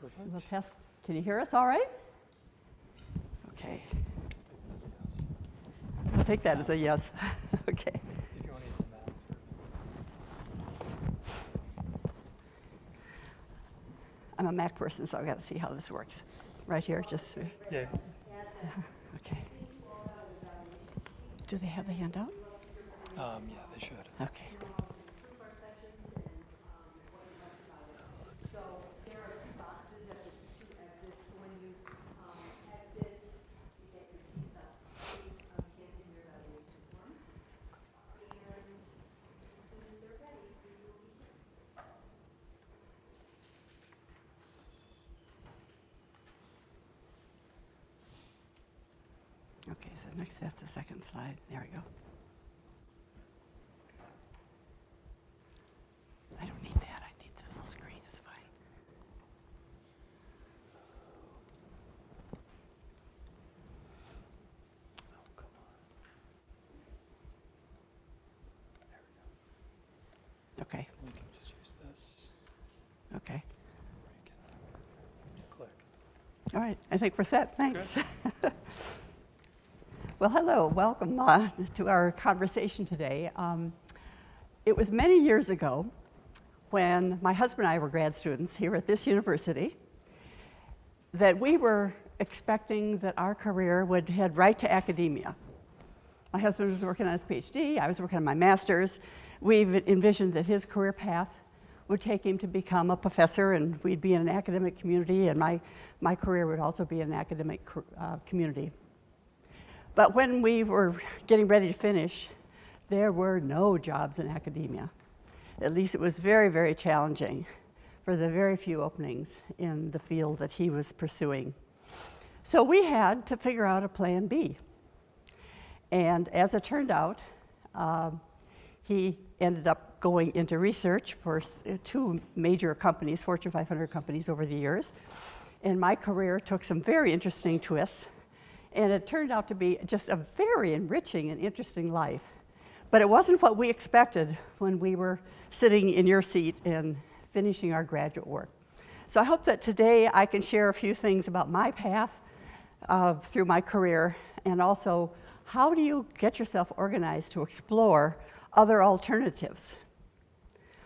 Perfect. We'll test. Can you hear us all right? Okay. I'll take that as a yes. Okay. If you want to use the mouse. I'm a Mac person, so I've got to see how this works. Right here, just. Yeah. Okay. Do they have the handout? Yeah, they should. Okay. So there are two boxes at the two exits. So when you exit, you get your keys up. Please get in your evaluation forms. And as soon as they're ready, we will be here. Okay, so next that's the second slide. There we go. I don't need that. I need the full screen. It's fine. Oh, come on. There we go. Okay. We can just use this. Okay. We can click. All right. I think we're set. Thanks. Well, hello. Welcome to our conversation today. It was many years ago when my husband and I were grad students here at this university that we were expecting that our career would head right to academia. My husband was working on his PhD, I was working on my master's. We envisioned that his career path would take him to become a professor, and we'd be in an academic community, and my career would also be in an academic community. But when we were getting ready to finish, there were no jobs in academia. At least it was very, very challenging for the very few openings in the field that he was pursuing. So we had to figure out a plan B. And as it turned out, he ended up going into research for two major companies, Fortune 500 companies over the years. And my career took some very interesting twists. And it turned out to be just a very enriching and interesting life. But it wasn't what we expected when we were sitting in your seat and finishing our graduate work. So I hope that today I can share a few things about my path through my career, and also how do you get yourself organized to explore other alternatives.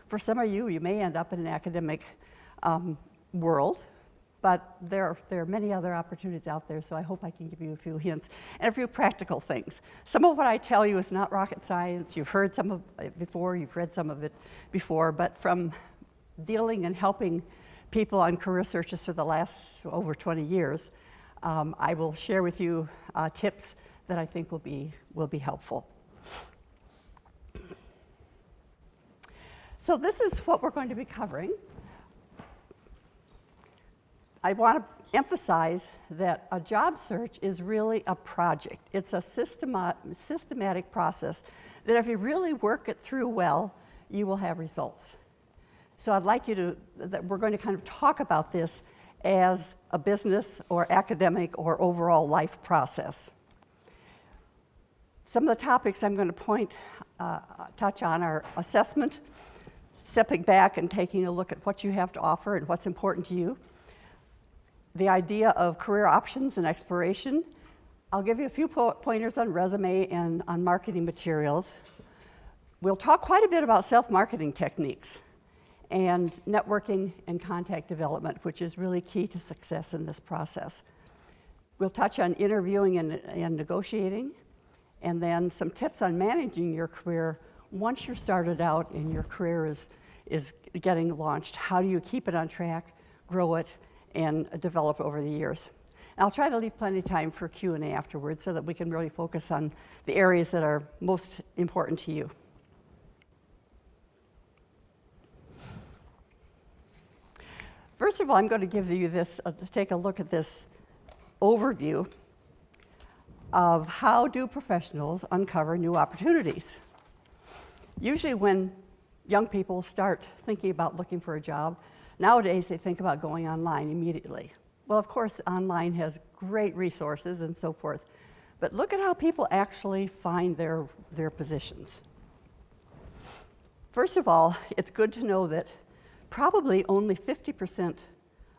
For some of you, you may end up in an academic world, but there are many other opportunities out there, so I hope I can give you a few hints and a few practical things. Some of what I tell you is not rocket science. You've heard some of it before, you've read some of it before, but from dealing and helping people on career searches for the last over 20 years, I will share with you tips that I think will be helpful. So this is what we're going to be covering. I want to emphasize that a job search is really a project. It's a systematic process that if you really work it through well, you will have results. So I'd like you that we're going to kind of talk about this as a business or academic or overall life process. Some of the topics I'm going to touch on are assessment, stepping back and taking a look at what you have to offer and what's important to you. The idea of career options and exploration. I'll give you a few pointers on resume and on marketing materials. We'll talk quite a bit about self-marketing techniques and networking and contact development, which is really key to success in this process. We'll touch on interviewing and negotiating, and then some tips on managing your career once you're started out and your career is getting launched. How do you keep it on track, grow it, and develop over the years. And I'll try to leave plenty of time for Q&A afterwards so that we can really focus on the areas that are most important to you. First of all, I'm going to give you this, take a look at this overview of how do professionals uncover new opportunities. Usually when young people start thinking about looking for a job, nowadays, they think about going online immediately. Well, of course, online has great resources and so forth, but look at how people actually find their positions. First of all, it's good to know that probably only 50%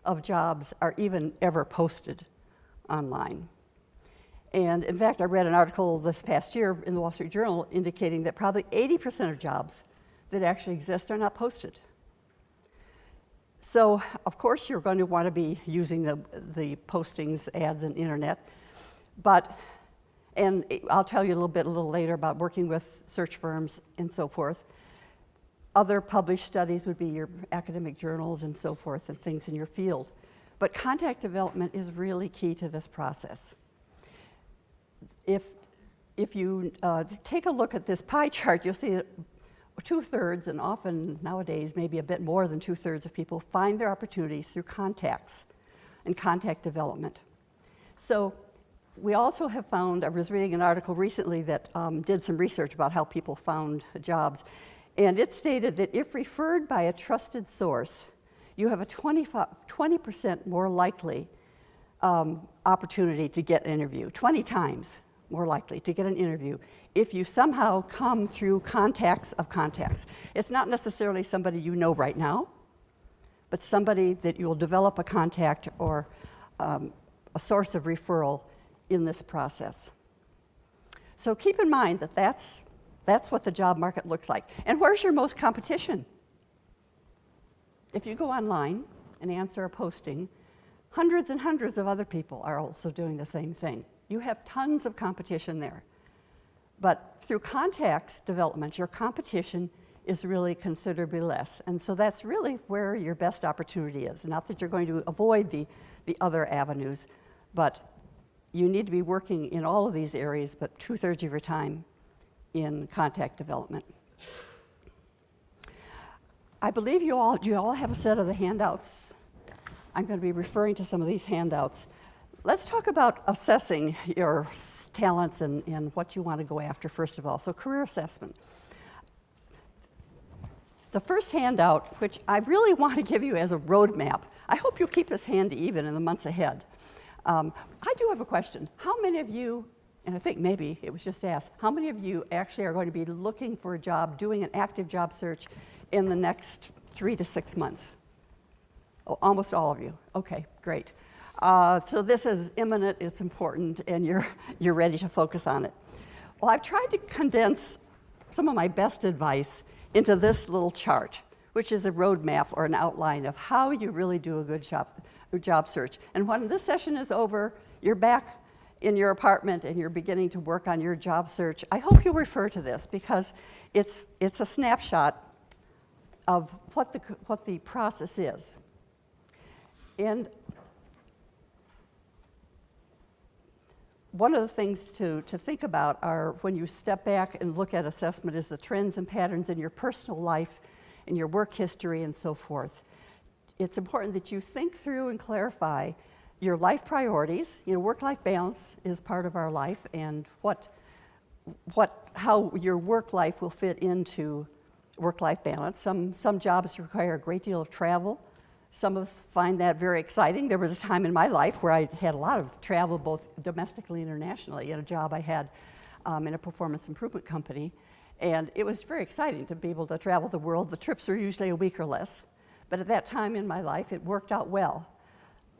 of jobs are even ever posted online. And in fact, I read an article this past year in the Wall Street Journal indicating that probably 80% of jobs that actually exist are not posted. So, of course, you're going to want to be using the postings, ads, and internet. And I'll tell you a little later about working with search firms and so forth. Other published studies would be your academic journals and so forth and things in your field. But contact development is really key to this process. If you take a look at this pie chart, you'll see that 2/3, and often nowadays maybe a bit more than 2/3 of people find their opportunities through contacts and contact development. So we also have found, I was reading an article recently that did some research about how people found jobs, and it stated that if referred by a trusted source, you have a 20% more likely opportunity to get an interview, 20 times more likely to get an interview if you somehow come through contacts of contacts. It's not necessarily somebody you know right now, but somebody that you'll develop a contact or a source of referral in this process. So keep in mind that that's what the job market looks like. And where's your most competition? If you go online and answer a posting, hundreds and hundreds of other people are also doing the same thing. You have tons of competition there. But through contacts development, your competition is really considerably less. And so that's really where your best opportunity is. Not that you're going to avoid the other avenues, but you need to be working in all of these areas, but 2/3 of your time in contact development. I believe you all have a set of the handouts. I'm going to be referring to some of these handouts. Let's talk about assessing your talents and what you want to go after first of all. So career assessment. The first handout, which I really want to give you as a roadmap, I hope you'll keep this handy even in the months ahead. I do have a question. How many of you, and I think maybe it was just asked, how many of you actually are going to be looking for a job, doing an active job search in the next 3 to 6 months? Oh, almost all of you. Okay, great. So this is imminent, it's important, and you're ready to focus on it. Well, I've tried to condense some of my best advice into this little chart, which is a roadmap or an outline of how you really do a good job search. And when this session is over, you're back in your apartment and you're beginning to work on your job search. I hope you'll refer to this because it's a snapshot of what the process is. And one of the things to think about are when you step back and look at assessment is the trends and patterns in your personal life, in your work history, and so forth. It's important that you think through and clarify your life priorities. You know, work-life balance is part of our life, and how your work life will fit into work-life balance. Some jobs require a great deal of travel. Some of us find that very exciting. There was a time in my life where I had a lot of travel, both domestically and internationally, in a job I had in a performance improvement company. And it was very exciting to be able to travel the world. The trips were usually a week or less. But at that time in my life, it worked out well.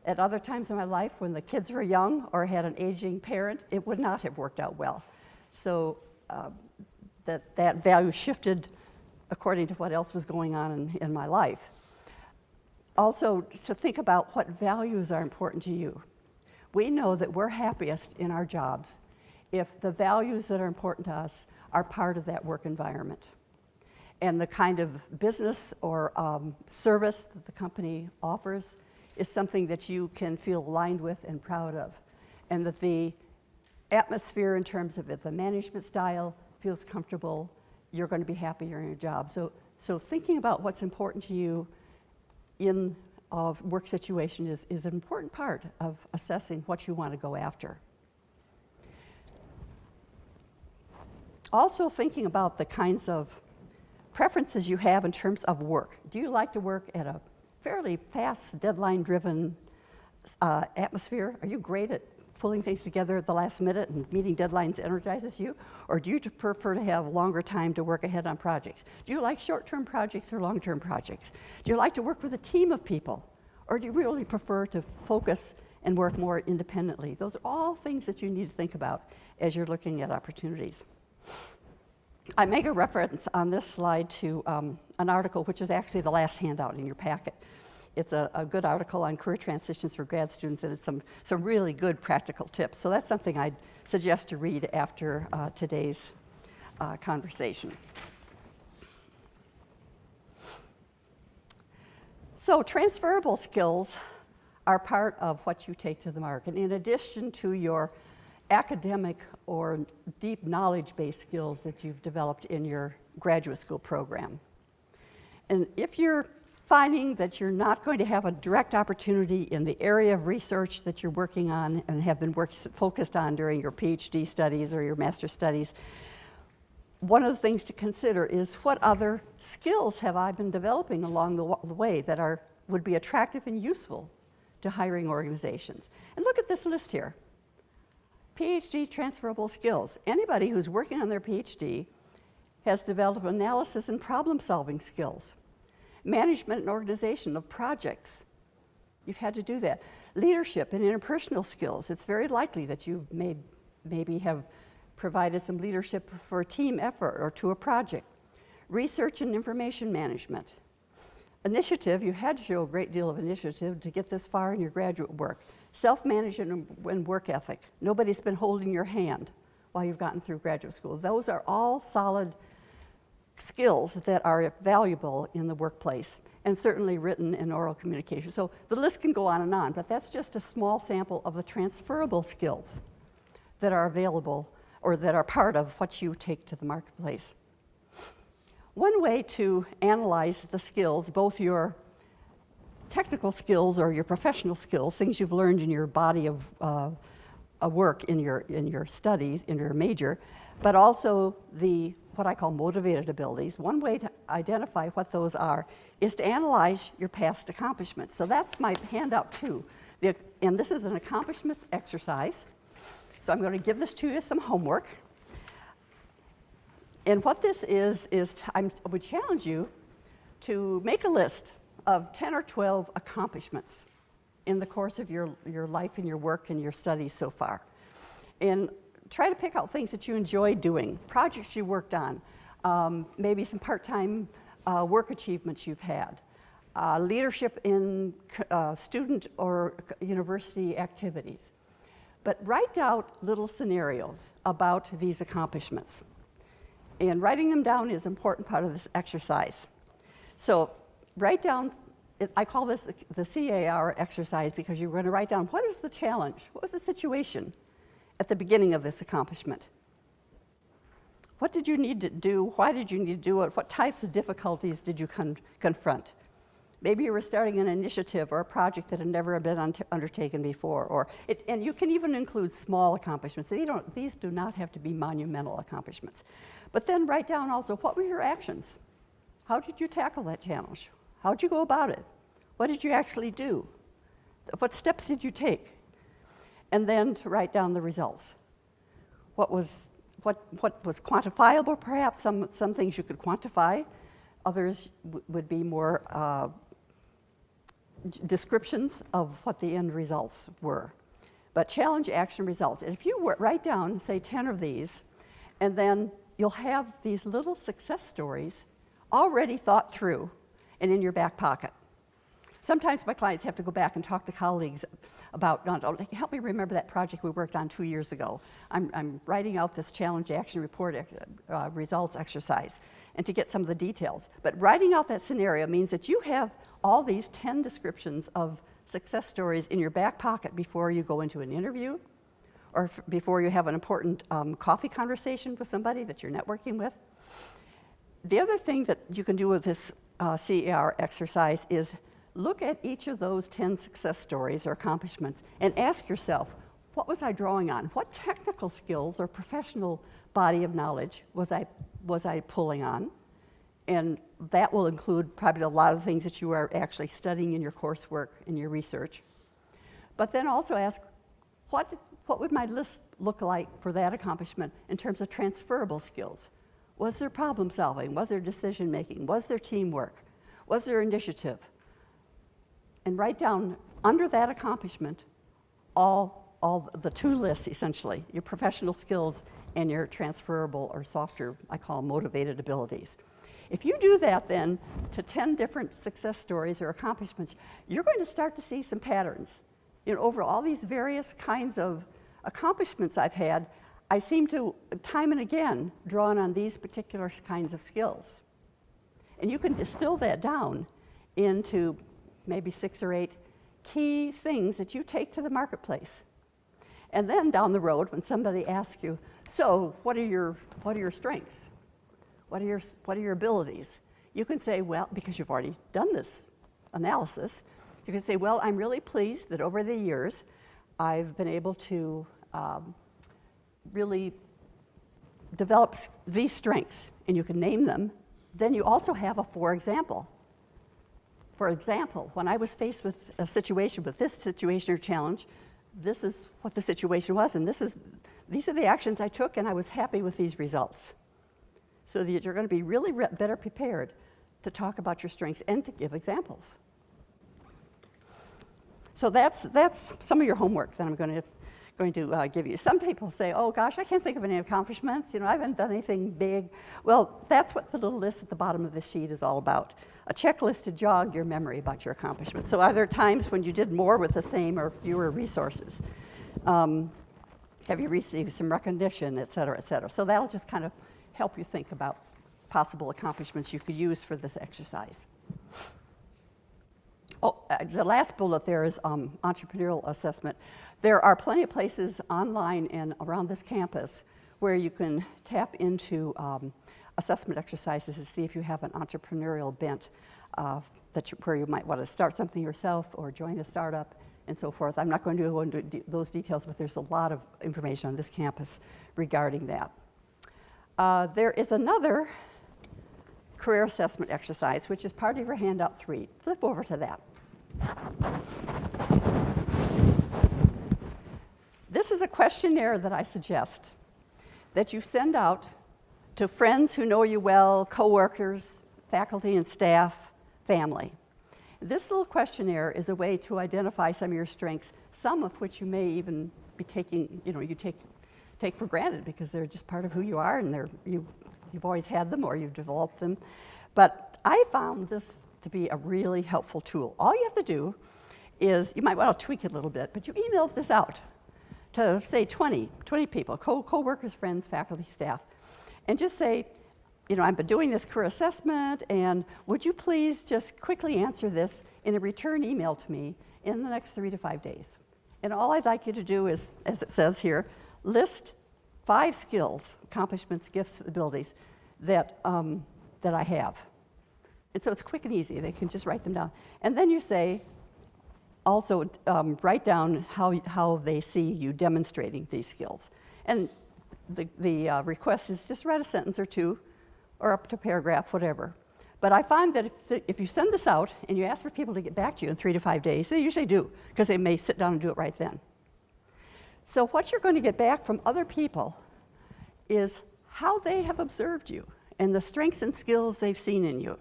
At other times in my life, when the kids were young or had an aging parent, it would not have worked out well. So that value shifted according to what else was going on in my life. Also, to think about what values are important to you. We know that we're happiest in our jobs if the values that are important to us are part of that work environment. And the kind of business or service that the company offers is something that you can feel aligned with and proud of. And that the atmosphere in terms of it, the management style feels comfortable, you're going to be happier in your job. So thinking about what's important to you in a work situation is an important part of assessing what you want to go after. Also thinking about the kinds of preferences you have in terms of work. Do you like to work at a fairly fast, deadline-driven atmosphere? Are you great at pulling things together at the last minute and meeting deadlines energizes you? Or do you prefer to have longer time to work ahead on projects? Do you like short-term projects or long-term projects? Do you like to work with a team of people? Or do you really prefer to focus and work more independently? Those are all things that you need to think about as you're looking at opportunities. I make a reference on this slide to an article, which is actually the last handout in your packet. It's a good article on career transitions for grad students, and it's some really good practical tips. So that's something I'd suggest to read after today's conversation. So transferable skills are part of what you take to the market. In addition to your academic or deep knowledge-based skills that you've developed in your graduate school program. And if you're finding that you're not going to have a direct opportunity in the area of research that you're working on and have been focused on during your PhD studies or your master's studies, one of the things to consider is what other skills have I been developing along the way that would be attractive and useful to hiring organizations. And look at this list here. PhD transferable skills. Anybody who's working on their PhD has developed analysis and problem-solving skills. Management and organization of projects. You've had to do that. Leadership and interpersonal skills. It's very likely that you've maybe have provided some leadership for a team effort or to a project. Research and information management. Initiative, you had to show a great deal of initiative to get this far in your graduate work. Self-management and work ethic. Nobody's been holding your hand while you've gotten through graduate school. Those are all solid skills that are valuable in the workplace, and certainly written and oral communication. So the list can go on, but that's just a small sample of the transferable skills that are available or that are part of what you take to the marketplace. One way to analyze the skills, both your technical skills or your professional skills, things you've learned in your body of work in your studies, in your major, but also what I call motivated abilities. One way to identify what those are is to analyze your past accomplishments. So that's my handout too. And this is an accomplishments exercise. So I'm going to give this to you as some homework. And what this is I would challenge you to make a list of 10 or 12 accomplishments in the course of your life and your work and your studies so far. And try to pick out things that you enjoy doing, projects you worked on, maybe some part-time work achievements you've had, leadership in student or university activities. But write out little scenarios about these accomplishments. And writing them down is an important part of this exercise. So write down, I call this the CAR exercise because you're going to write down what is the challenge, what was the situation at the beginning of this accomplishment. What did you need to do? Why did you need to do it? What types of difficulties did you confront? Maybe you were starting an initiative or a project that had never been undertaken before. And you can even include small accomplishments. These do not have to be monumental accomplishments. But then write down also, what were your actions? How did you tackle that challenge? How did you go about it? What did you actually do? What steps did you take? And then to write down the results. What was quantifiable, perhaps? Some things you could quantify. Others would be more descriptions of what the end results were. But challenge, action, results. And if you write down, say, 10 of these, and then you'll have these little success stories already thought through and in your back pocket. Sometimes my clients have to go back and talk to colleagues about, help me remember that project we worked on 2 years ago. I'm writing out this challenge, action, report, results exercise, and to get some of the details. But writing out that scenario means that you have all these 10 descriptions of success stories in your back pocket before you go into an interview or before you have an important coffee conversation with somebody that you're networking with. The other thing that you can do with this CAR exercise is look at each of those 10 success stories or accomplishments and ask yourself, what was I drawing on? What technical skills or professional body of knowledge was I pulling on? And that will include probably a lot of things that you are actually studying in your coursework, in your research. But then also ask, what would my list look like for that accomplishment in terms of transferable skills? Was there problem solving? Was there decision making? Was there teamwork? Was there initiative? and write down under that accomplishment all the two lists, essentially, your professional skills and your transferable or softer, I call motivated abilities. If you do that then to 10 different success stories or accomplishments, you're going to start to see some patterns. You know, over all these various kinds of accomplishments I've had, I seem to, time and again, draw on these particular kinds of skills. And you can distill that down into maybe 6 or 8 key things that you take to the marketplace. And then down the road, when somebody asks you, so what are your strengths? What are your abilities? You can say, well, because you've already done this analysis, you can say, well, I'm really pleased that over the years, I've been able to really develop these strengths, and you can name them. Then you also have a for example. For example, when I was faced with a situation, with this situation or challenge, this is what the situation was, and these are the actions I took, and I was happy with these results. So that you're going to be really better prepared to talk about your strengths and to give examples. So that's some of your homework that I'm going to give you. Some people say, oh gosh, I can't think of any accomplishments. You know, I haven't done anything big. Well, that's what the little list at the bottom of the sheet is all about. A checklist to jog your memory about your accomplishments. So are there times when you did more with the same or fewer resources? Have you received some recognition, et cetera, et cetera? So that'll just kind of help you think about possible accomplishments you could use for this exercise. Oh, the last bullet there is entrepreneurial assessment. There are plenty of places online and around this campus where you can tap into assessment exercises to see if you have an entrepreneurial bent where you might want to start something yourself or join a startup and so forth. I'm not going to go into those details, but there's a lot of information on this campus regarding that. There is another career assessment exercise, which is part of your handout 3. Flip over to that. This is a questionnaire that I suggest that you send out to friends who know you well, coworkers, faculty and staff, family. This little questionnaire is a way to identify some of your strengths, some of which you may even be taking, you know, you take for granted because they're just part of who you are and you've always had them or you've developed them. But I found this to be a really helpful tool. All you have to do is, you might want to tweak it a little bit, but you email this out to, say, 20 people, co-workers, friends, faculty, staff, and just say, you know, I've been doing this career assessment, and would you please just quickly answer this in a return email to me in the next 3 to 5 days. And all I'd like you to do is, as it says here, list 5 skills, accomplishments, gifts, abilities that I have. And so it's quick and easy. They can just write them down. And then you say, also write down how they see you demonstrating these skills. And the request is just write a sentence or 2 or up to a paragraph, whatever. But I find that if you send this out and you ask for people to get back to you in 3 to 5 days, they usually do, because they may sit down and do it right then. So what you're going to get back from other people is how they have observed you and the strengths and skills they've seen in you.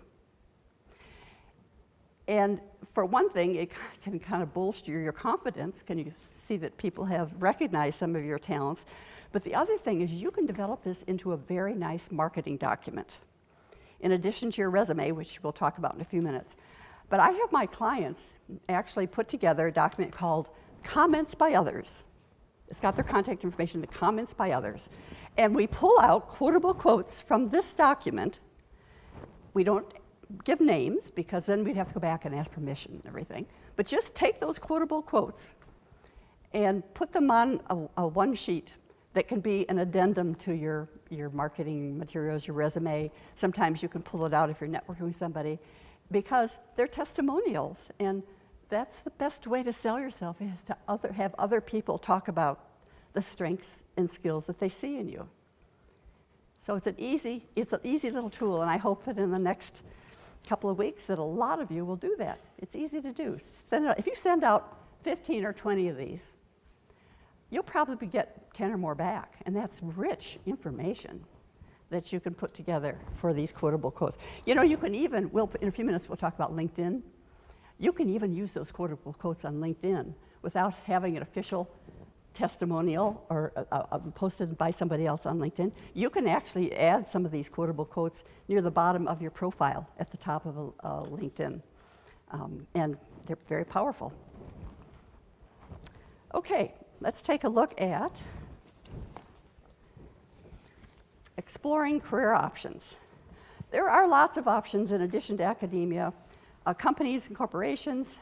And for one thing, it can kind of bolster your confidence. Can you see that people have recognized some of your talents? But the other thing is you can develop this into a very nice marketing document, in addition to your resume, which we'll talk about in a few minutes. But I have my clients actually put together a document called Comments by Others. It's got their contact information, the comments by others. And we pull out quotable quotes from this document. We don't give names, because then we'd have to go back and ask permission and everything. But just take those quotable quotes and put them on a one sheet that can be an addendum to your marketing materials, your resume. Sometimes you can pull it out if you're networking with somebody, because they're testimonials, and that's the best way to sell yourself, is to have other people talk about the strengths and skills that they see in you. So it's an easy little tool, and I hope that in the next couple of weeks that a lot of you will do that. It's easy to do. If you send out 15 or 20 of these, you'll probably get 10 or more back, and that's rich information that you can put together for these quotable quotes. You know, you can even, in a few minutes we'll talk about LinkedIn. You can even use those quotable quotes on LinkedIn without having an official testimonial or posted by somebody else on LinkedIn. You can actually add some of these quotable quotes near the bottom of your profile at the top of a LinkedIn. And they're very powerful. Okay, let's take a look at exploring career options. There are lots of options in addition to academia. Companies and corporations,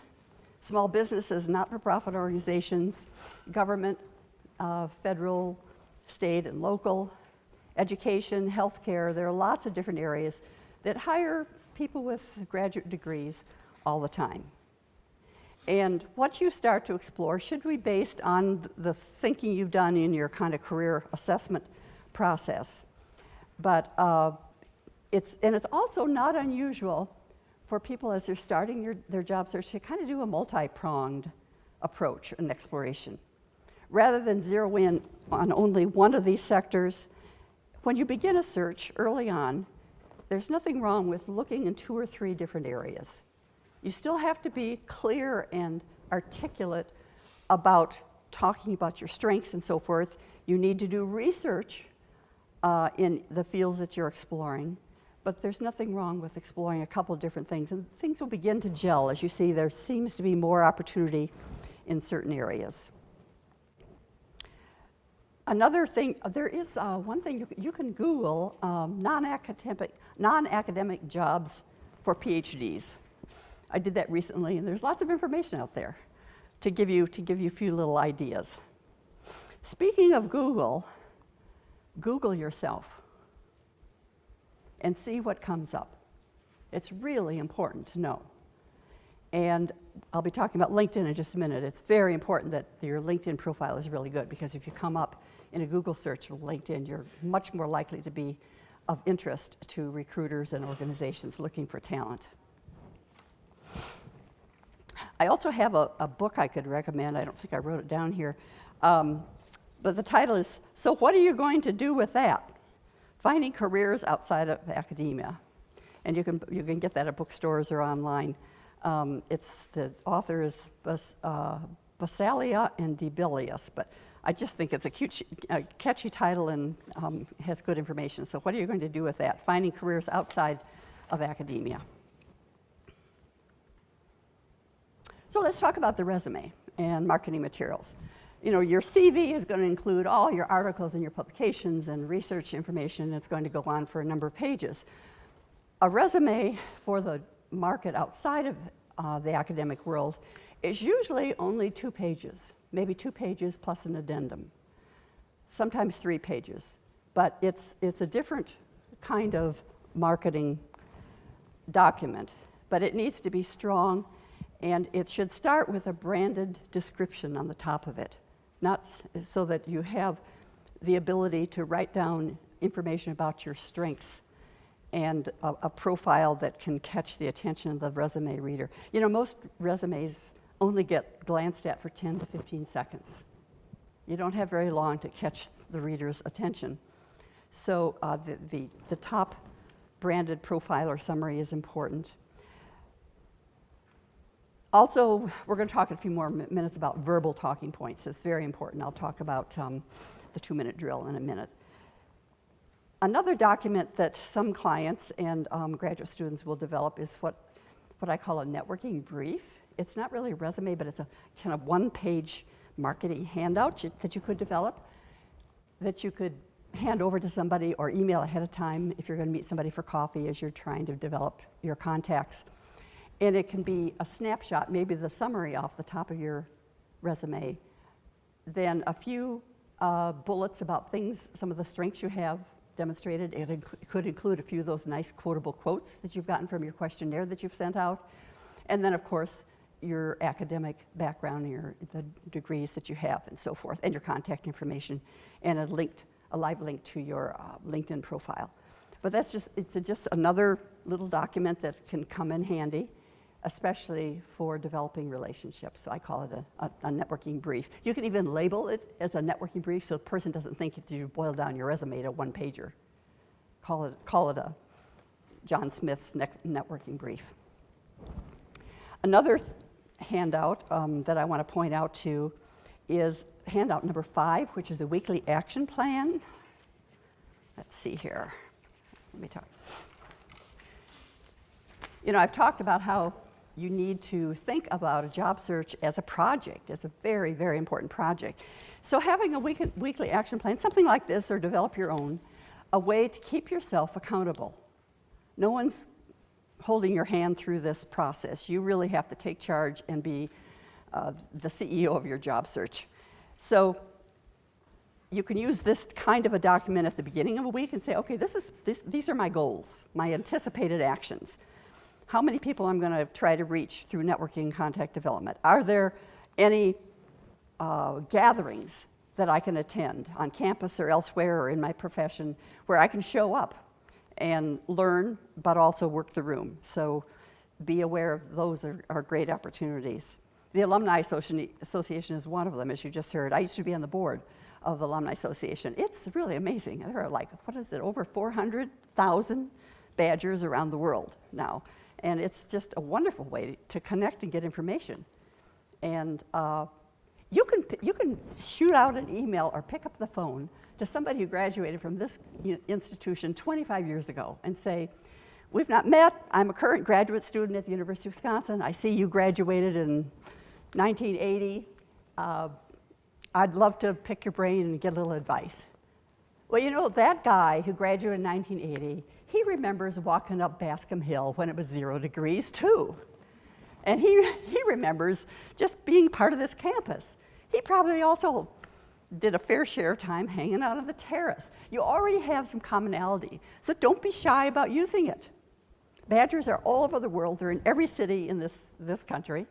small businesses, not-for-profit organizations, government, federal, state, and local, education, healthcare. There are lots of different areas that hire people with graduate degrees all the time. And what you start to explore should be based on the thinking you've done in your kind of career assessment process. But it's also not unusual for people as they're starting their job search to kind of do a multi-pronged approach and exploration. Rather than zero in on only one of these sectors, when you begin a search early on, there's nothing wrong with looking in 2 or 3 different areas. You still have to be clear and articulate about talking about your strengths and so forth. You need to do research in the fields that you're exploring, but there's nothing wrong with exploring a couple of different things, and things will begin to gel. As you see, there seems to be more opportunity in certain areas. Another thing, there is one thing you can Google non-academic jobs for PhDs. I did that recently, and there's lots of information out there to give you a few little ideas. Speaking of Google, Google yourself and see what comes up. It's really important to know. And I'll be talking about LinkedIn in just a minute. It's very important that your LinkedIn profile is really good, because if you come up in a Google search with LinkedIn, you're much more likely to be of interest to recruiters and organizations looking for talent. I also have a book I could recommend. I don't think I wrote it down here. But the title is, So What Are You Going to Do With That? Finding Careers Outside of Academia. And you can get that at bookstores or online. The author is Basalia and Debelius, but I just think it's a catchy title and has good information. So what are you going to do with that? Finding careers outside of academia. So let's talk about the resume and marketing materials. You know, your CV is going to include all your articles and your publications and research information. It's going to go on for a number of pages. A resume for the market outside of the academic world is usually only 2 pages, maybe 2 pages plus an addendum, sometimes 3 pages. But it's a different kind of marketing document, but it needs to be strong, and it should start with a branded description on the top of it, not so that you have the ability to write down information about your strengths and a profile that can catch the attention of the resume reader. You know, most resumes only get glanced at for 10 to 15 seconds. You don't have very long to catch the reader's attention. So the top branded profile or summary is important. Also, we're going to talk in a few more minutes about verbal talking points. It's very important. I'll talk about the 2-minute drill in a minute. Another document that some clients and graduate students will develop is what I call a networking brief. It's not really a resume, but it's a kind of 1-page marketing handout that you could develop, that you could hand over to somebody or email ahead of time if you're going to meet somebody for coffee as you're trying to develop your contacts. And it can be a snapshot, maybe the summary off the top of your resume, then a few bullets about things, some of the strengths you have demonstrated. It could include a few of those nice quotable quotes that you've gotten from your questionnaire that you've sent out. And then, of course, your academic background, the degrees that you have and so forth, and your contact information, and a live link to your LinkedIn profile. But it's just another little document that can come in handy, especially for developing relationships. So I call it a networking brief. You can even label it as a networking brief so the person doesn't think that you boil down your resume to 1-pager. Call it a John Smith's networking brief. Another handout that I want to point out to is handout number 5, which is a weekly action plan. Let's see here. Let me talk. You know, I've talked about how you need to think about a job search as a project, as a very, very important project. So having a weekly action plan, something like this, or develop your own, a way to keep yourself accountable. No one's holding your hand through this process. You really have to take charge and be the CEO of your job search. So you can use this kind of a document at the beginning of a week and say, okay, these are my goals, my anticipated actions. How many people I'm going to try to reach through networking contact development? Are there any gatherings that I can attend on campus or elsewhere or in my profession where I can show up and learn, but also work the room? So be aware of those are great opportunities. The Alumni Association is one of them, as you just heard. I used to be on the board of the Alumni Association. It's really amazing. There are like, what is it, over 400,000 Badgers around the world now. And it's just a wonderful way to connect and get information. And you can shoot out an email or pick up the phone to somebody who graduated from this institution 25 years ago and say, we've not met, I'm a current graduate student at the University of Wisconsin, I see you graduated in 1980, I'd love to pick your brain and get a little advice. Well, you know, that guy who graduated in 1980, he remembers walking up Bascom Hill when it was 0 degrees too. And he remembers just being part of this campus. He probably also did a fair share of time hanging out on the terrace. You already have some commonality, so don't be shy about using it. Badgers are all over the world. They're in every city in this country.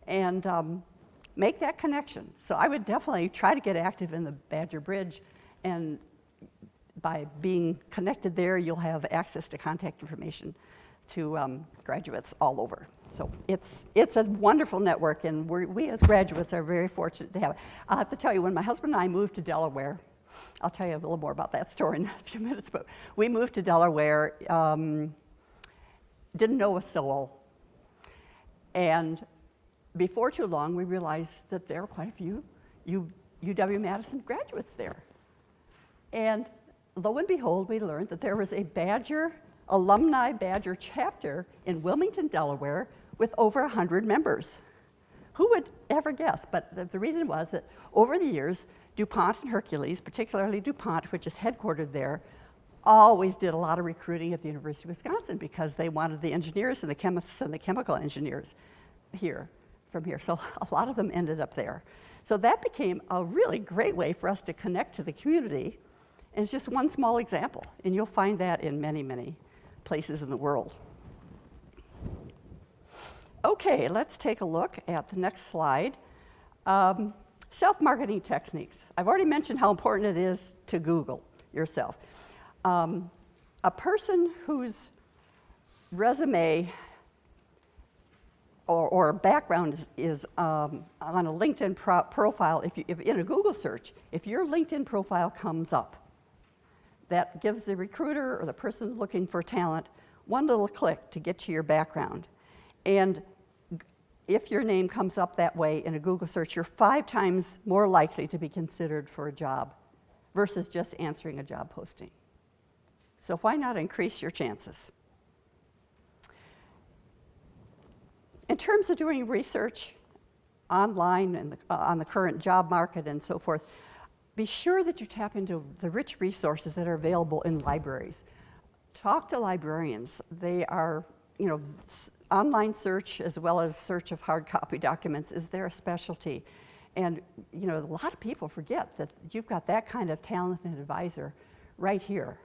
And make that connection. So I would definitely try to get active in the Badger Bridge, and by being connected there, you'll have access to contact information to graduates all over. So it's a wonderful network, and we as graduates are very fortunate to have it. I'll have to tell you, when my husband and I moved to Delaware, I'll tell you a little more about that story in a few minutes, but we moved to Delaware, didn't know a soul, and before too long, we realized that there were quite a few UW-Madison graduates there. And lo and behold, we learned that there was a alumni Badger chapter in Wilmington, Delaware, with over 100 members. Who would ever guess? But the reason was that over the years, DuPont and Hercules, particularly DuPont, which is headquartered there, always did a lot of recruiting at the University of Wisconsin because they wanted the engineers and the chemists and the chemical engineers from here. So a lot of them ended up there. So that became a really great way for us to connect to the community. And it's just one small example. And you'll find that in many, many places in the world. Okay, let's take a look at the next slide. Self-marketing techniques. I've already mentioned how important it is to Google yourself. A person whose resume or background is on a LinkedIn profile, if in a Google search, if your LinkedIn profile comes up, that gives the recruiter or the person looking for talent one little click to get to your background. And if your name comes up that way in a Google search, you're 5 times more likely to be considered for a job versus just answering a job posting. So why not increase your chances? In terms of doing research online and on the current job market and so forth, be sure that you tap into the rich resources that are available in libraries. Talk to librarians. They are, online search as well as search of hard copy documents is their specialty. And, a lot of people forget that you've got that kind of talented advisor right here.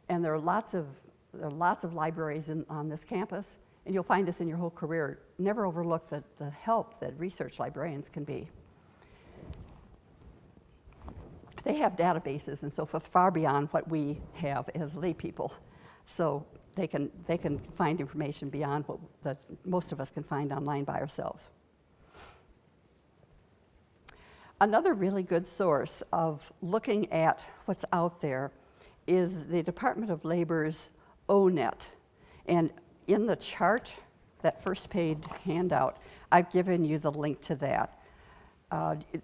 And there are lots of libraries on this campus, and you'll find this in your whole career. Never overlook the help that research librarians can be. They have databases and so forth far beyond what we have as lay people. So they can find information beyond what most of us can find online by ourselves. Another really good source of looking at what's out there is the Department of Labor's ONET. And in the chart that first page handout, I've given you the link to that.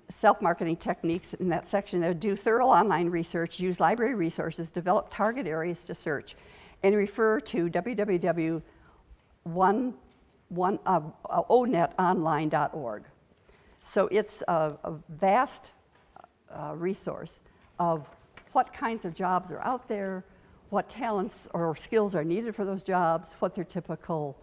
Self-marketing techniques in that section, they do thorough online research, use library resources, develop target areas to search, and refer to www.onetonline.org. So it's a vast resource of what kinds of jobs are out there, what talents or skills are needed for those jobs, what their typical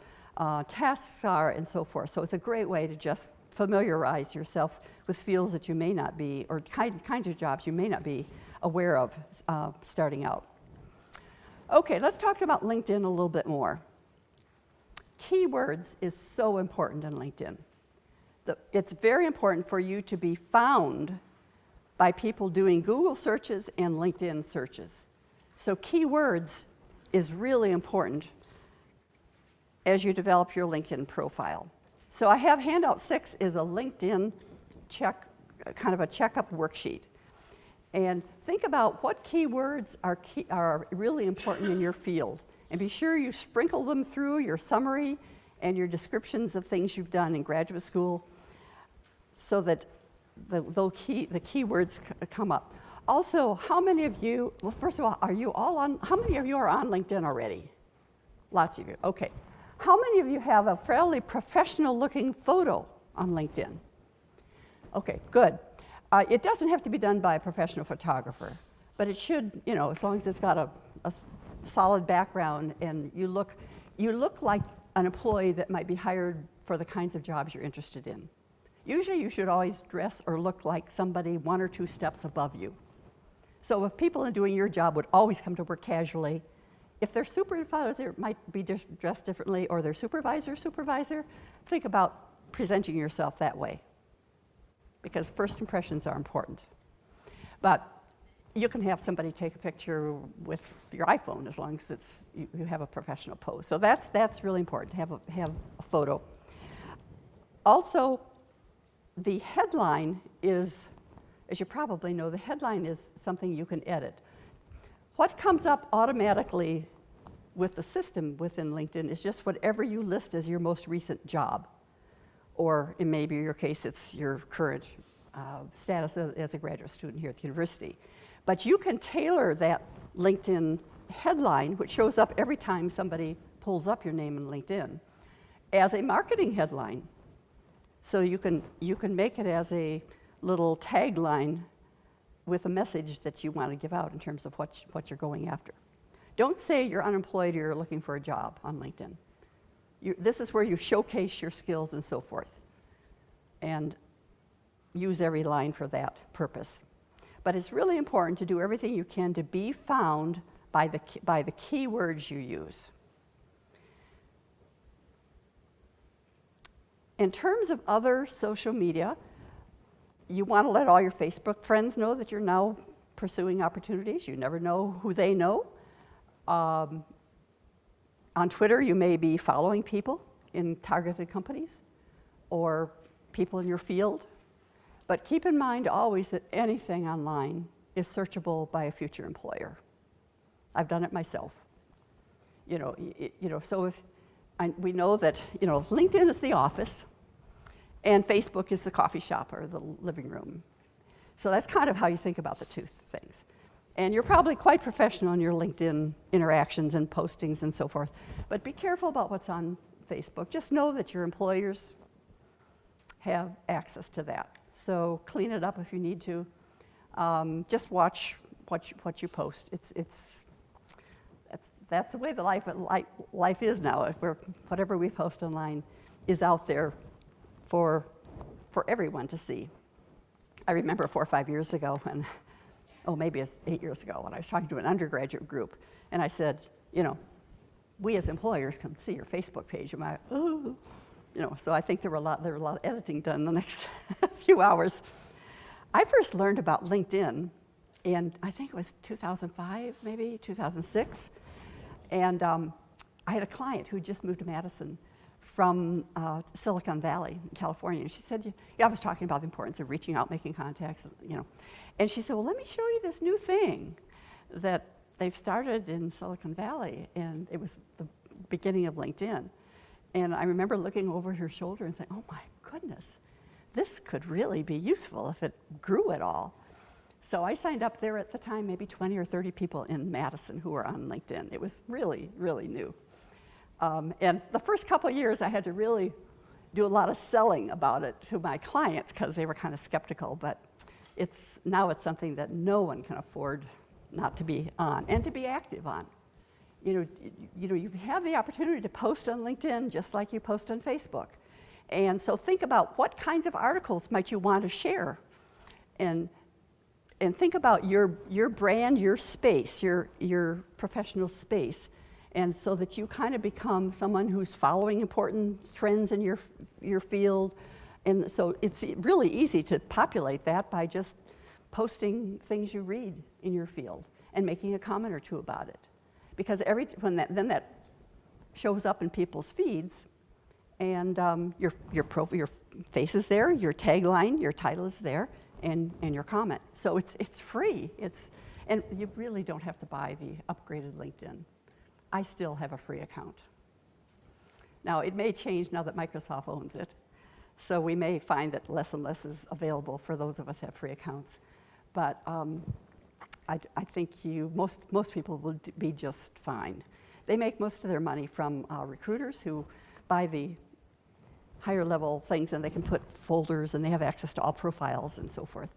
tasks are, and so forth. So it's a great way to just familiarize yourself with fields that you may not be, or kinds of jobs you may not be aware of starting out. Okay, let's talk about LinkedIn a little bit more. Keywords is so important in LinkedIn. It's very important for you to be found by people doing Google searches and LinkedIn searches. So keywords is really important as you develop your LinkedIn profile. So I have handout 6 is a LinkedIn kind of a checkup worksheet. And think about what keywords are really important in your field. And be sure you sprinkle them through your summary and your descriptions of things you've done in graduate school so that the keywords come up. Also, how many of you, well, first of all, how many of you are on LinkedIn already? Lots of you, okay. How many of you have a fairly professional looking photo on LinkedIn? Okay, good. It doesn't have to be done by a professional photographer, but it should, as long as it's got a solid background and you look like an employee that might be hired for the kinds of jobs you're interested in. Usually you should always dress or look like somebody 1 or 2 steps above you. So if people in doing your job would always come to work casually, if their supervisor might be dressed differently or their supervisor, think about presenting yourself that way, because first impressions are important. But you can have somebody take a picture with your iPhone as long as you have a professional pose. So that's really important, to have a photo. Also, the headline is, as you probably know, the headline is something you can edit. What comes up automatically with the system within LinkedIn is just whatever you list as your most recent job. Or in maybe your case, it's your current status as a graduate student here at the university. But you can tailor that LinkedIn headline, which shows up every time somebody pulls up your name in LinkedIn, as a marketing headline. So you can make it as a little tagline with a message that you want to give out in terms of what you're going after. Don't say you're unemployed or you're looking for a job on LinkedIn. This is where you showcase your skills and so forth, and use every line for that purpose. But it's really important to do everything you can to be found by the keywords you use. In terms of other social media, you want to let all your Facebook friends know that you're now pursuing opportunities. You never know who they know. On Twitter, you may be following people in targeted companies or people in your field. But keep in mind always that anything online is searchable by a future employer. I've done it myself. So if we know that LinkedIn is the office, and Facebook is the coffee shop or the living room. So that's kind of how you think about the two things. And you're probably quite professional in your LinkedIn interactions and postings and so forth. But be careful about what's on Facebook. Just know that your employers have access to that. So clean it up if you need to. Just watch what you post. That's the way the life is now. Whatever we post online is out there for everyone to see. I remember 4 or 5 years ago maybe it's 8 years ago, when I was talking to an undergraduate group, and I said, we as employers can see your Facebook page. And so I think there was a lot of editing done the next few hours. I first learned about LinkedIn in, I think it was 2005, maybe 2006, and I had a client who just moved to Madison from Silicon Valley, in California. And she said, I was talking about the importance of reaching out, making contacts, And she said, well, let me show you this new thing that they've started in Silicon Valley. And it was the beginning of LinkedIn. And I remember looking over her shoulder and saying, oh my goodness, this could really be useful if it grew at all. So I signed up there at the time, maybe 20 or 30 people in Madison who were on LinkedIn. It was really, really new. And the first couple of years, I had to really do a lot of selling about it to my clients because they were kind of skeptical. But now it's something that no one can afford not to be on and to be active on. You have the opportunity to post on LinkedIn just like you post on Facebook. And so think about what kinds of articles might you want to share. And think about your brand, your space, your professional space. And so that you kind of become someone who's following important trends in your field. And so it's really easy to populate that by just posting things you read in your field and making a comment or two about it. Because when that shows up in people's feeds, and your face is there, your tagline, your title is there, and your comment. So it's free. And you really don't have to buy the upgraded LinkedIn. I still have a free account. Now, it may change now that Microsoft owns it. So we may find that less and less is available for those of us who have free accounts. But I think most people will be just fine. They make most of their money from recruiters who buy the higher level things, and they can put folders, and they have access to all profiles and so forth.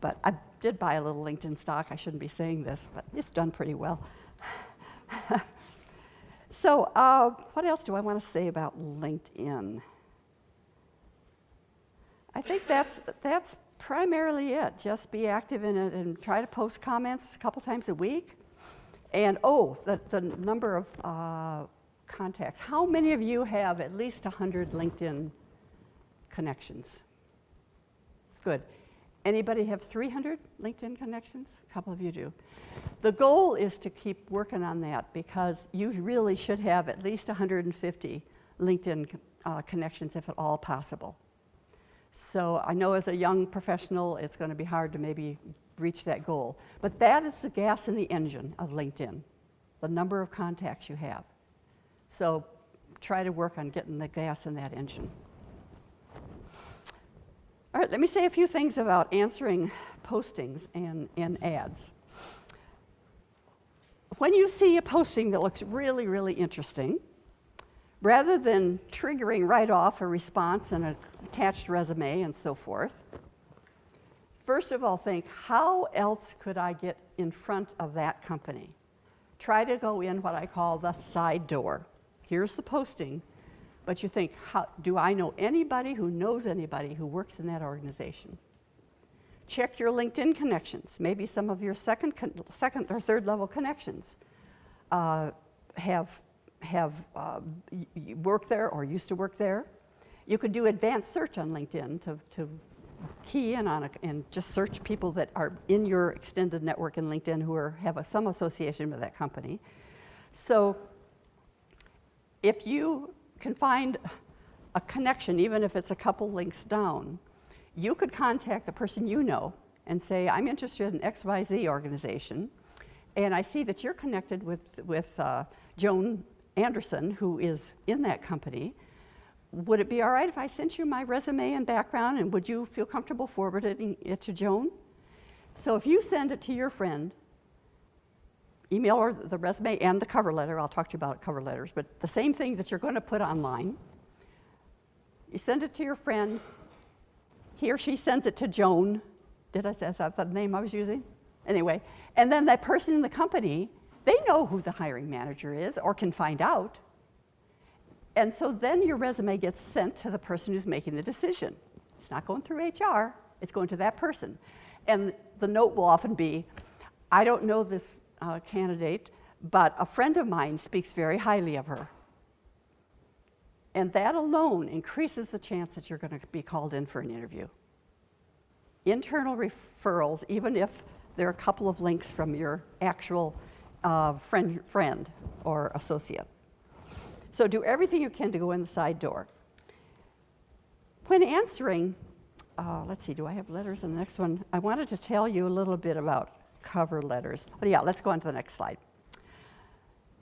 But I did buy a little LinkedIn stock. I shouldn't be saying this, but it's done pretty well. So what else do I want to say about LinkedIn? I think that's primarily it. Just be active in it and try to post comments a couple times a week. And the number of contacts. How many of you have at least 100 LinkedIn connections? It's good. Anybody have 300 LinkedIn connections? A couple of you do. The goal is to keep working on that because you really should have at least 150 LinkedIn connections if at all possible. So I know as a young professional, it's going to be hard to maybe reach that goal. But that is the gas in the engine of LinkedIn, the number of contacts you have. So try to work on getting the gas in that engine. All right, let me say a few things about answering postings and ads. When you see a posting that looks really, really interesting, rather than triggering right off a response and an attached resume and so forth, first of all think, how else could I get in front of that company? Try to go in what I call the side door. Here's the posting, but you think, do I know anybody who knows anybody who works in that organization? Check your LinkedIn connections. Maybe some of your second or third level connections work there or used to work there. You could do advanced search on LinkedIn to key in on it and just search people that are in your extended network in LinkedIn who have some association with that company. So if you can find a connection, even if it's a couple links down, you could contact the person you know and say, I'm interested in XYZ organization, and I see that you're connected with Joan Anderson, who is in that company. Would it be all right if I sent you my resume and background, and would you feel comfortable forwarding it to Joan? So if you send it to your friend, email her the resume and the cover letter. I'll talk to you about cover letters, but the same thing that you're going to put online. You send it to your friend. He or she sends it to Joan. Is that the name I was using? Anyway, and then that person in the company, they know who the hiring manager is or can find out. And so then your resume gets sent to the person who's making the decision. It's not going through HR, it's going to that person. And the note will often be, I don't know this candidate, but a friend of mine speaks very highly of her. And that alone increases the chance that you're going to be called in for an interview. Internal referrals, even if there are a couple of links from your actual friend or associate. So do everything you can to go in the side door. When answering, let's see, do I have letters in the next one? I wanted to tell you a little bit about cover letters. Oh, yeah, let's go on to the next slide.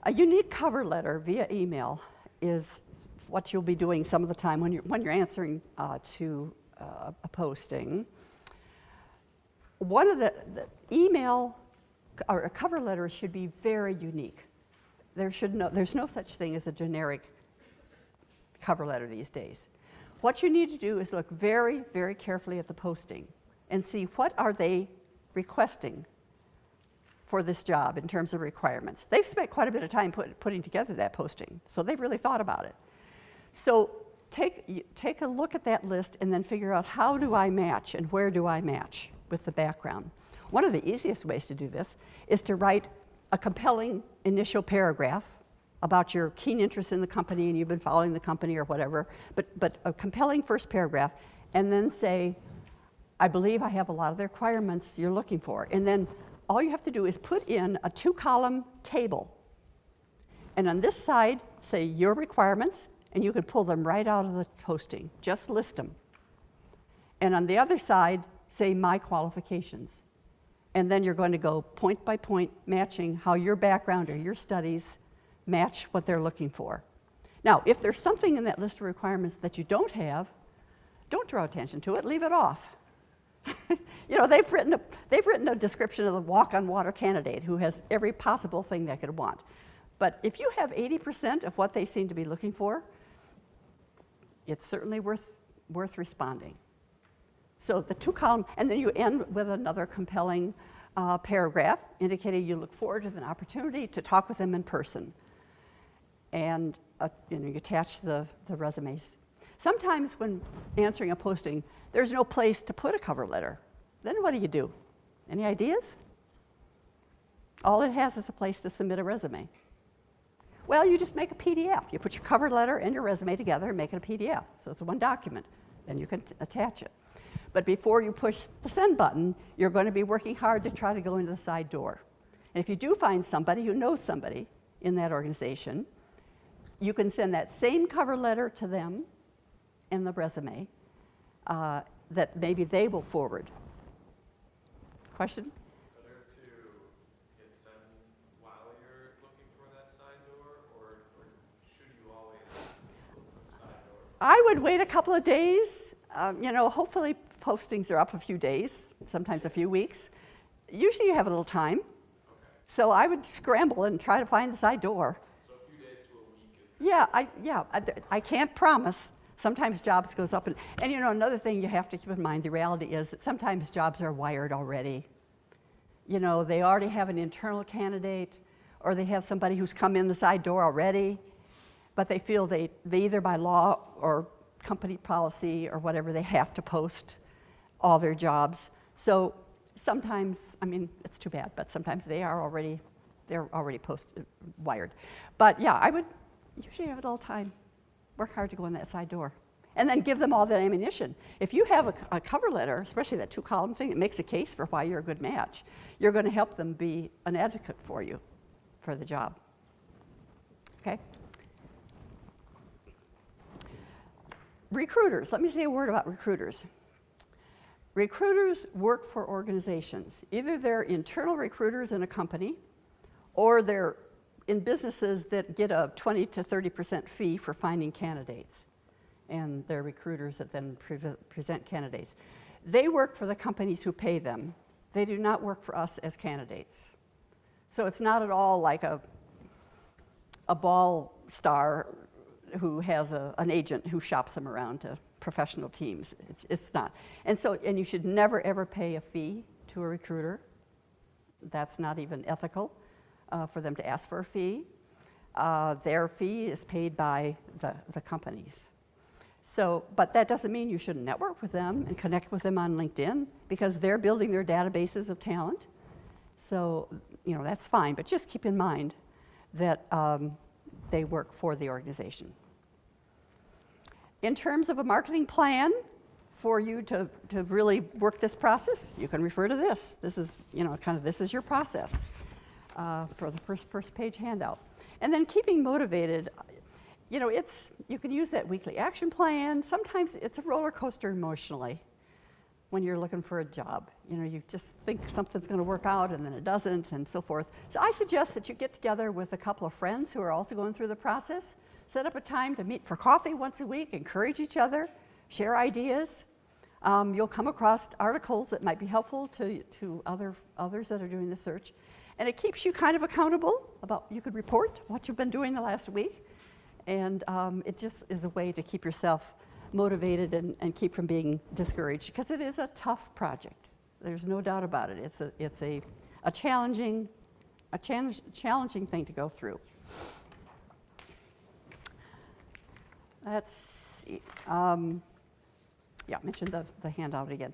A unique cover letter via email is what you'll be doing some of the time when you're answering to a posting. One of the email or a cover letter should be very unique. There's no such thing as a generic cover letter these days. What you need to do is look very, very carefully at the posting and see what are they requesting for this job in terms of requirements. They've spent quite a bit of time putting together that posting, so they've really thought about it. So take a look at that list and then figure out how do I match and where do I match with the background. One of the easiest ways to do this is to write a compelling initial paragraph about your keen interest in the company and you've been following the company or whatever, but a compelling first paragraph, and then say, I believe I have a lot of the requirements you're looking for. And then all you have to do is put in a 2-column table. And on this side, say your requirements, and you can pull them right out of the posting. Just list them. And on the other side, say my qualifications. And then you're going to go point by point, matching how your background or your studies match what they're looking for. Now, if there's something in that list of requirements that you don't have, don't draw attention to it, leave it off. You know, they've written a description of the walk-on-water candidate who has every possible thing they could want. But if you have 80% of what they seem to be looking for, it's certainly worth responding. So the 2-column, and then you end with another compelling paragraph indicating you look forward to an opportunity to talk with them in person. And you attach the resumes. Sometimes when answering a posting, there's no place to put a cover letter. Then what do? Any ideas? All it has is a place to submit a resume. Well, you just make a PDF. You put your cover letter and your resume together and make it a PDF. So it's one document. Then you can attach it. But before you push the send button, you're going to be working hard to try to go into the side door. And if you do find somebody who knows somebody in that organization, you can send that same cover letter to them and the resume that maybe they will forward. Question? Is it better to hit send while you're looking for that side door, or should you always look for the side door? I would wait a couple of days. Hopefully postings are up a few days, sometimes a few weeks. Usually you have a little time. Okay. So I would scramble and try to find the side door. So a few days to a week is I can't promise. Sometimes jobs goes up, and another thing you have to keep in mind, the reality is that sometimes jobs are wired already. They already have an internal candidate, or they have somebody who's come in the side door already, but they feel they either by law or company policy or whatever, they have to post all their jobs. So sometimes, it's too bad, but sometimes they're already posted, wired. But yeah, I would usually have it all time. Work hard to go in that side door. And then give them all that ammunition. If you have a cover letter, especially that 2-column thing, it makes a case for why you're a good match. You're going to help them be an advocate for you for the job. Okay? Recruiters. Let me say a word about recruiters. Recruiters work for organizations. Either they're internal recruiters in a company, or they're in businesses that get a 20 to 30% fee for finding candidates. And they're recruiters that then present candidates. They work for the companies who pay them. They do not work for us as candidates. So it's not at all like a ball star who has an agent who shops them around to professional teams. It's not. And you should never ever pay a fee to a recruiter. That's not even ethical for them to ask for a fee. Their fee is paid by the companies. So, but that doesn't mean you shouldn't network with them and connect with them on LinkedIn, because they're building their databases of talent. So, that's fine, but just keep in mind that they work for the organization. In terms of a marketing plan for you to really work this process, you can refer to this. This is, this is your process for the first page handout. And then keeping motivated, you can use that weekly action plan. Sometimes it's a roller coaster emotionally when you're looking for a job. You just think something's going to work out and then it doesn't, and so forth. So I suggest that you get together with a couple of friends who are also going through the process Set up a time to meet for coffee once a week, encourage each other, share ideas. You'll come across articles that might be helpful to others that are doing the search. And it keeps you kind of accountable about, you could report what you've been doing the last week. And it just is a way to keep yourself motivated and keep from being discouraged, because it is a tough project. There's no doubt about it. It's a challenging thing to go through. Let's see. Yeah, I mentioned the handout again.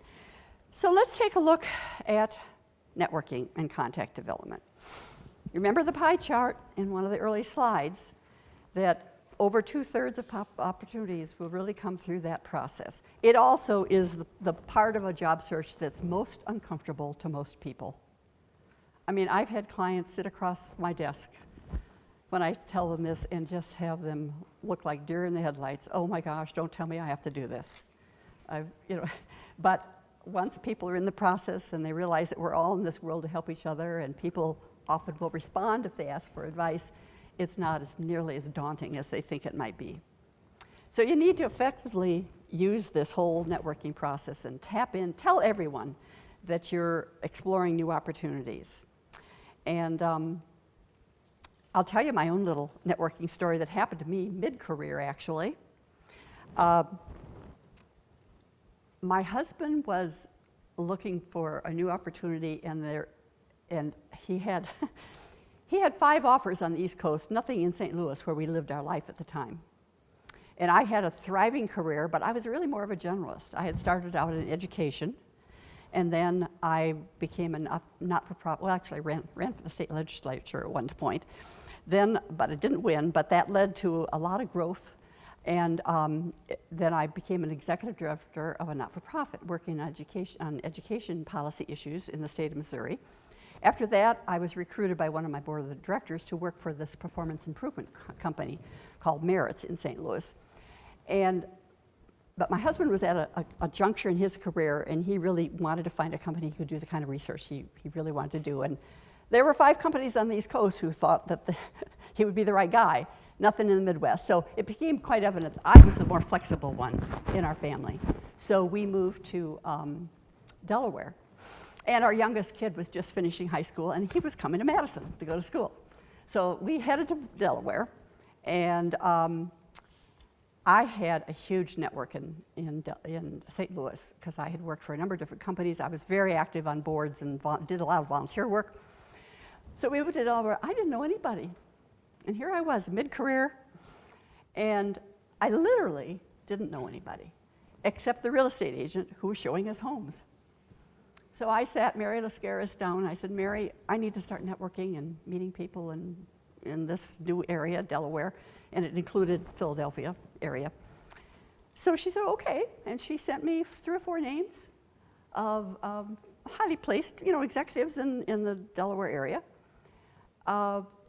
So let's take a look at networking and contact development. Remember the pie chart in one of the early slides that over 2/3 of opportunities will really come through that process. It also is the part of a job search that's most uncomfortable to most people. I mean, I've had clients sit across my desk when I tell them this and just have them look like deer in the headlights. Oh my gosh, don't tell me I have to do this. But once people are in the process and they realize that we're all in this world to help each other, and people often will respond if they ask for advice, it's not as nearly as daunting as they think it might be. So you need to effectively use this whole networking process and tap in, tell everyone that you're exploring new opportunities. And I'll tell you my own little networking story that happened to me mid-career, actually. My husband was looking for a new opportunity, and he had he had 5 offers on the East Coast, nothing in St. Louis where we lived our life at the time. And I had a thriving career, but I was really more of a generalist. I had started out in education, and then I became a not-for-profit, well, actually I ran for the state legislature at one point. But I didn't win, but that led to a lot of growth. And then I became an executive director of a not-for-profit working on education policy issues in the state of Missouri. After that, I was recruited by one of my board of directors to work for this performance improvement company called Merits in St. Louis. But my husband was at a juncture in his career, and he really wanted to find a company who could do the kind of research he really wanted to do. And there were 5 companies on the East Coast who thought that he would be the right guy, nothing in the Midwest. So it became quite evident that I was the more flexible one in our family. So we moved to Delaware. And our youngest kid was just finishing high school, and he was coming to Madison to go to school. So we headed to Delaware, and I had a huge network in St. Louis because I had worked for a number of different companies. I was very active on boards and did a lot of volunteer work. So we moved to Delaware. I didn't know anybody. And here I was, mid-career, and I literally didn't know anybody except the real estate agent who was showing us homes. So I sat Mary Lascaris down. I said, Mary, I need to start networking and meeting people in this new area, Delaware, and it included Philadelphia area. So she said, okay, and she sent me 3 or 4 names of highly placed, executives in the Delaware area.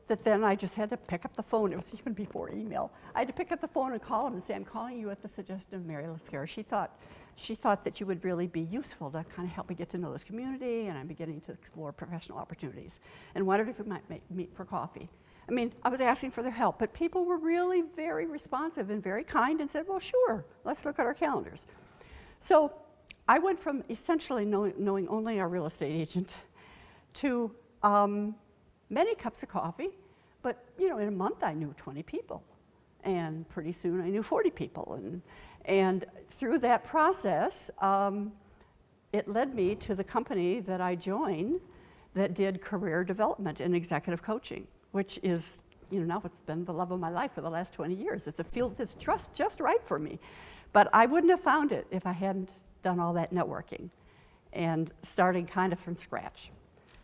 That then I just had to pick up the phone. It was even before email. I had to pick up the phone and call them and say, I'm calling you at the suggestion of Mary Lascaris. She thought that you would really be useful to kind of help me get to know this community, and I'm beginning to explore professional opportunities, and wondered if we might meet for coffee. I mean, I was asking for their help, but people were really very responsive and very kind and said, well, sure, let's look at our calendars. So I went from essentially knowing only our real estate agent to many cups of coffee, but in a month I knew 20 people, and pretty soon I knew 40 people, and through that process, it led me to the company that I joined that did career development and executive coaching, which is, now it's been the love of my life for the last 20 years. It's a field that's just right for me, but I wouldn't have found it if I hadn't done all that networking and starting kind of from scratch.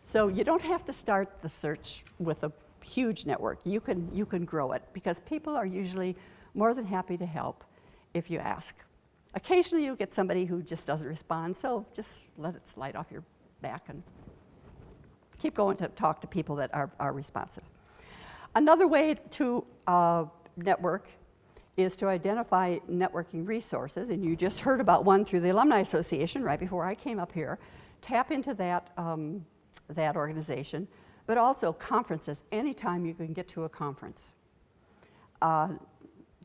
So you don't have to start the search with a huge network. You can grow it, because people are usually more than happy to help if you ask. Occasionally you'll get somebody who just doesn't respond, so just let it slide off your back and keep going to talk to people that are responsive. Another way to network is to identify networking resources, and you just heard about one through the Alumni Association right before I came up here. Tap into that organization, but also conferences, anytime you can get to a conference.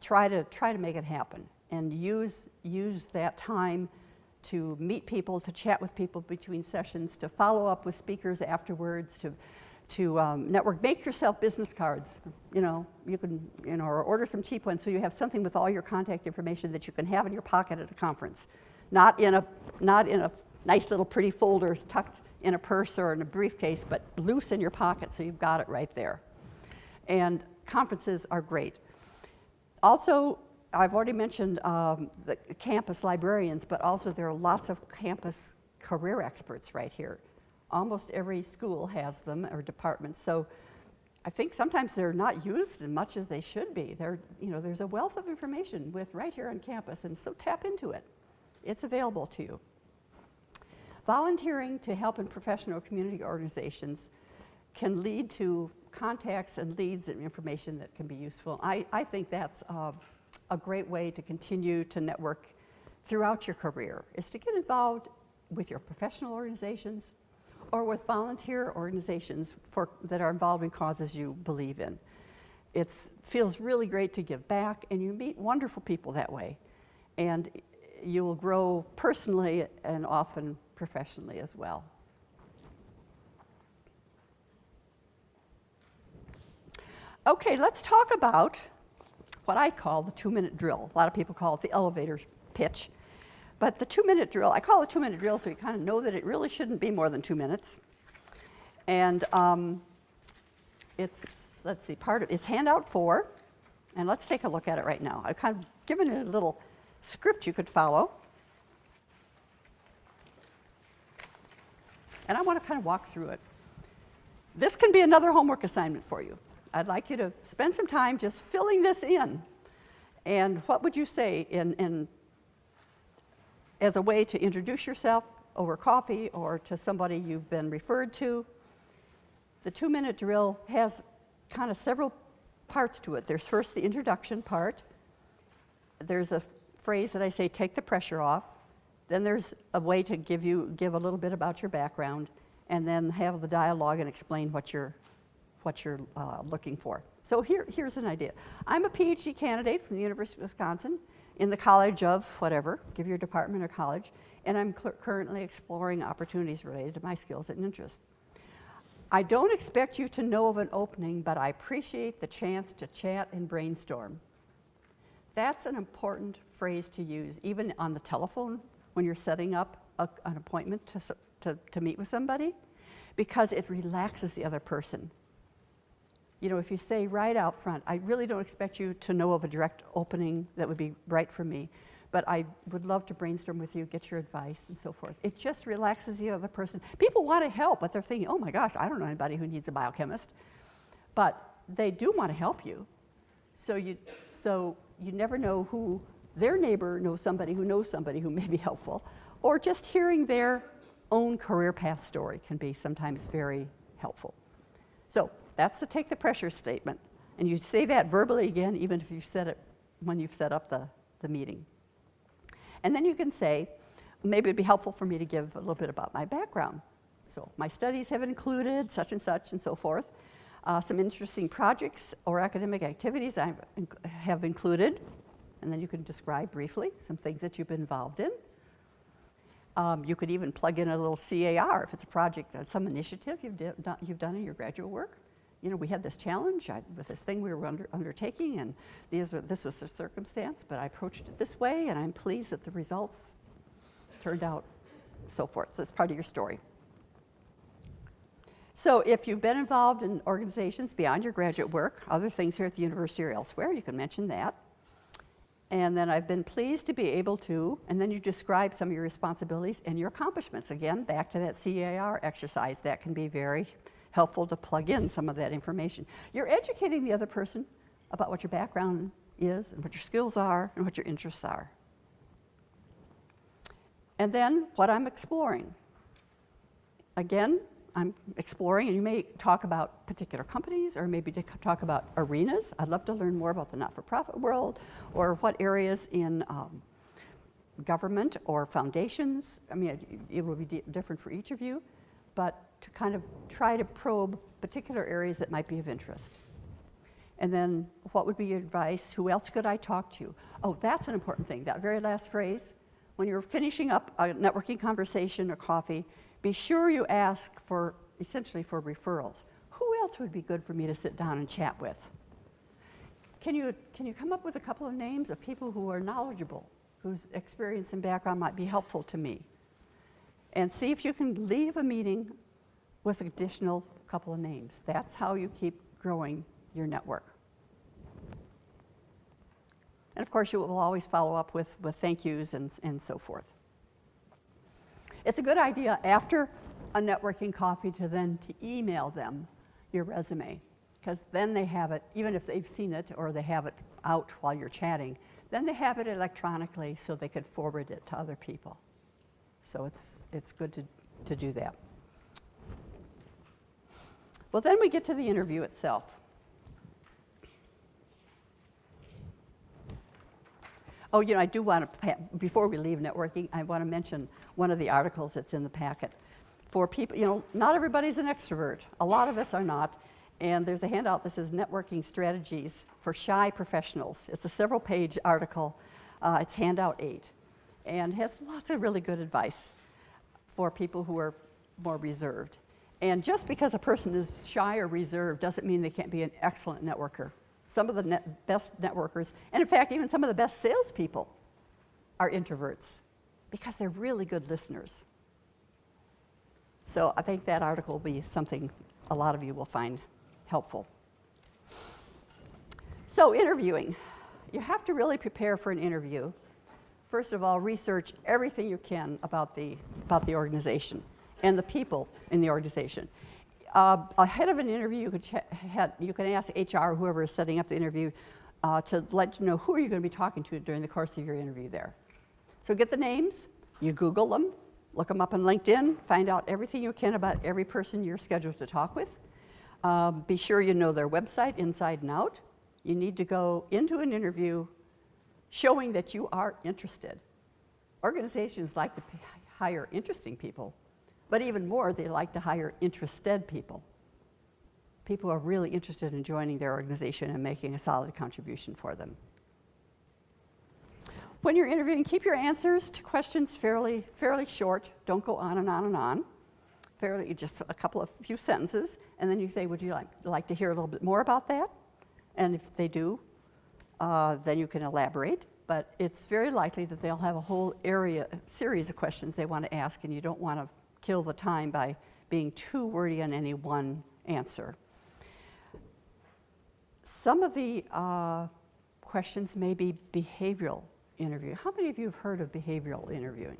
try to make it happen, and use that time to meet people, to chat with people between sessions, to follow up with speakers afterwards, to network. Make yourself business cards. You can or order some cheap ones so you have something with all your contact information that you can have in your pocket at a conference, not in a nice little pretty folder tucked in a purse or in a briefcase, but loose in your pocket so you've got it right there. And conferences are great. Also, I've already mentioned the campus librarians, but also there are lots of campus career experts right here. Almost every school has them, or departments. So I think sometimes they're not used as much as they should be. There's a wealth of information right here on campus, and so tap into it. It's available to you. Volunteering to help in professional community organizations can lead to contacts and leads and information that can be useful. I think that's a great way to continue to network throughout your career, is to get involved with your professional organizations or with volunteer organizations that are involved in causes you believe in. It feels really great to give back, and you meet wonderful people that way. And you will grow personally and often professionally as well. Okay, let's talk about what I call the 2-minute drill. A lot of people call it the elevator pitch. But the 2-minute drill, I call it a 2-minute drill so you kind of know that it really shouldn't be more than 2 minutes. And it's handout 4. And let's take a look at it right now. I've kind of given it a little script you could follow. And I want to kind of walk through it. This can be another homework assignment for you. I'd like you to spend some time just filling this in. And what would you say as a way to introduce yourself over coffee or to somebody you've been referred to? The 2-minute drill has kind of several parts to it. There's first the introduction part. There's a phrase that I say, take the pressure off. Then there's a way to give a little bit about your background, and then have the dialogue and explain what you're looking for. So here's an idea. I'm a PhD candidate from the University of Wisconsin in the College of whatever, give your department or college, and I'm currently exploring opportunities related to my skills and interests. I don't expect you to know of an opening, but I appreciate the chance to chat and brainstorm. That's an important phrase to use, even on the telephone when you're setting up an appointment to meet with somebody, because it relaxes the other person. If you say right out front, I really don't expect you to know of a direct opening that would be right for me, but I would love to brainstorm with you, get your advice, and so forth. It just relaxes the other person. People want to help, but they're thinking, oh my gosh, I don't know anybody who needs a biochemist. But they do want to help you. So you never know who their neighbor knows somebody who may be helpful, or just hearing their own career path story can be sometimes very helpful. So that's the take the pressure statement. And you say that verbally again, even if you said it when you've set up the meeting. And then you can say, maybe it'd be helpful for me to give a little bit about my background. So my studies have included such and so forth. Some interesting projects or academic activities I have included. And then you can describe briefly some things that you've been involved in. You could even plug in a little CAR if it's a project, some initiative you've done in your graduate work. We had this challenge with this thing we were undertaking, and this was the circumstance, but I approached it this way, and I'm pleased that the results turned out so forth. So that's part of your story. So if you've been involved in organizations beyond your graduate work, other things here at the university or elsewhere, you can mention that. And then I've been pleased to be able to, and then you describe some of your responsibilities and your accomplishments. Again, back to that CAR exercise. That can be very helpful to plug in some of that information. You're educating the other person about what your background is and what your skills are and what your interests are. And then what I'm exploring. Again, I'm exploring, and you may talk about particular companies or maybe talk about arenas. I'd love to learn more about the not-for-profit world or what areas in government or foundations. I mean, it will be different for each of you, but to kind of try to probe particular areas that might be of interest. And then, what would be your advice? Who else could I talk to? Oh, that's an important thing, that very last phrase. When you're finishing up a networking conversation or coffee, be sure you ask for, essentially for referrals. Who else would be good for me to sit down and chat with? Can you come up with a couple of names of people who are knowledgeable, whose experience and background might be helpful to me? And see if you can leave a meeting with an additional couple of names. That's how you keep growing your network. And of course, you will always follow up with thank yous and so forth. It's a good idea after a networking coffee to email them your resume, because then they have it, even if they've seen it or they have it out while you're chatting, then they have it electronically so they could forward it to other people. So it's good to do that. Well, then we get to the interview itself. Oh, I do want to, before we leave networking, I want to mention one of the articles that's in the packet. For people, not everybody's an extrovert. A lot of us are not. And there's a handout that says Networking Strategies for Shy Professionals. It's a several-page article. It's handout 8. And has lots of really good advice for people who are more reserved. And just because a person is shy or reserved doesn't mean they can't be an excellent networker. Some of the best networkers, and in fact, even some of the best salespeople are introverts because they're really good listeners. So I think that article will be something a lot of you will find helpful. So interviewing. You have to really prepare for an interview. First of all, research everything you can about the organization and the people in the organization. Ahead of an interview, you can ask HR, whoever is setting up the interview, to let you know who are you going to be talking to during the course of your interview there. So get the names, you Google them, look them up on LinkedIn, find out everything you can about every person you're scheduled to talk with. Be sure you know their website inside and out. You need to go into an interview showing that you are interested. Organizations like to hire interesting people, but even more, they like to hire interested people. People are really interested in joining their organization and making a solid contribution for them. When you're interviewing, keep your answers to questions fairly short. Don't go on and on and on. Just a few sentences, and then you say, would you like to hear a little bit more about that? And if they do, then you can elaborate. But it's very likely that they'll have a whole series of questions they want to ask, and you don't want to kill the time by being too wordy on any one answer. Some of the questions may be behavioral interview. How many of you have heard of behavioral interviewing?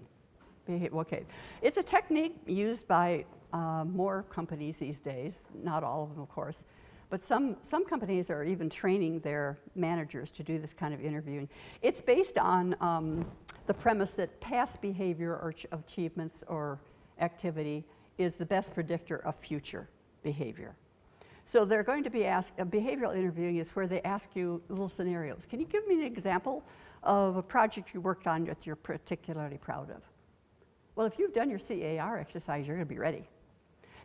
Okay, it's a technique used by more companies these days, not all of them, of course, but some companies are even training their managers to do this kind of interviewing. It's based on the premise that past behavior or achievements or activity is the best predictor of future behavior. So they're going to be behavioral interviewing is where they ask you little scenarios. Can you give me an example of a project you worked on that you're particularly proud of? Well, if you've done your CAR exercise, you're going to be ready.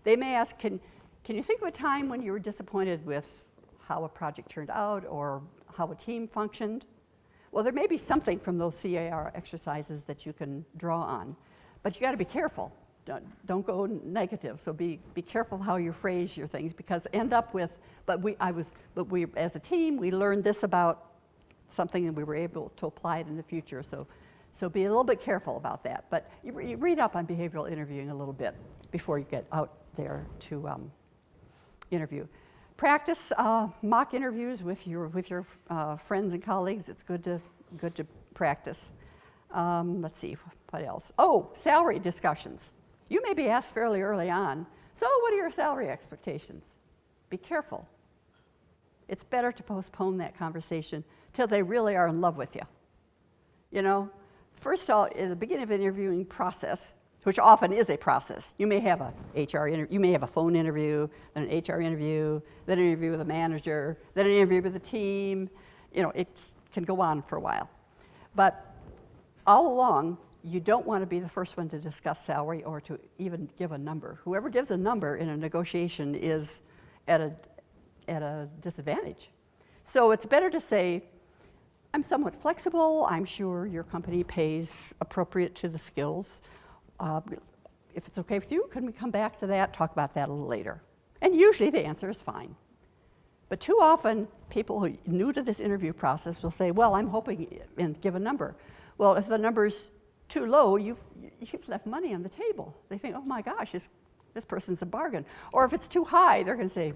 They may ask, can you think of a time when you were disappointed with how a project turned out or how a team functioned? Well, there may be something from those CAR exercises that you can draw on, but you got to be careful. Don't go negative. So be careful how you phrase your things, because end up with, but we as a team, we learned this about something and we were able to apply it in the future. So be a little bit careful about that. But you read up on behavioral interviewing a little bit before you get out there to interview. Practice mock interviews with your friends and colleagues. It's good to practice. Let's see, what else? Oh, salary discussions. You may be asked fairly early on, so what are your salary expectations? Be careful. It's better to postpone that conversation till they really are in love with you. You know, first of all, in the beginning of an interviewing process, which often is a process, you may have a HR interview, you may have a phone interview, then an HR interview, then an interview with a manager, then an interview with a team. You know, it can go on for a while. But all along, you don't want to be the first one to discuss salary or to even give a number. Whoever gives a number in a negotiation is at a disadvantage. So it's better to say, I'm somewhat flexible. I'm sure your company pays appropriate to the skills. If it's okay with you, can we come back to that, talk about that a little later? And usually the answer is fine. But too often, people who are new to this interview process will say, well, I'm hoping, and give a number. Well, if the number's too low, you've left money on the table. They think, oh my gosh, this person's a bargain. Or if it's too high, they're going to say,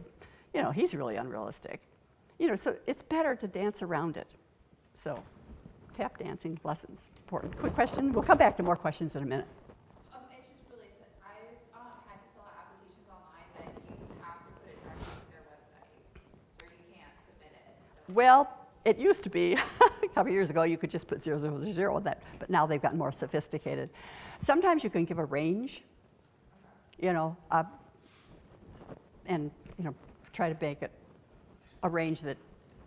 you know, he's really unrealistic. You know, so it's better to dance around it. So tap dancing lessons, important. Quick question. We'll come back to more questions in a minute. It's just related to that. I've had to fill out applications online that you have to put it directly to their website, or you can't submit it. So. Well, it used to be, a couple years ago, you could just put 000 on that, but now they've gotten more sophisticated. Sometimes you can give a range, you know, and, you know, try to make it a range that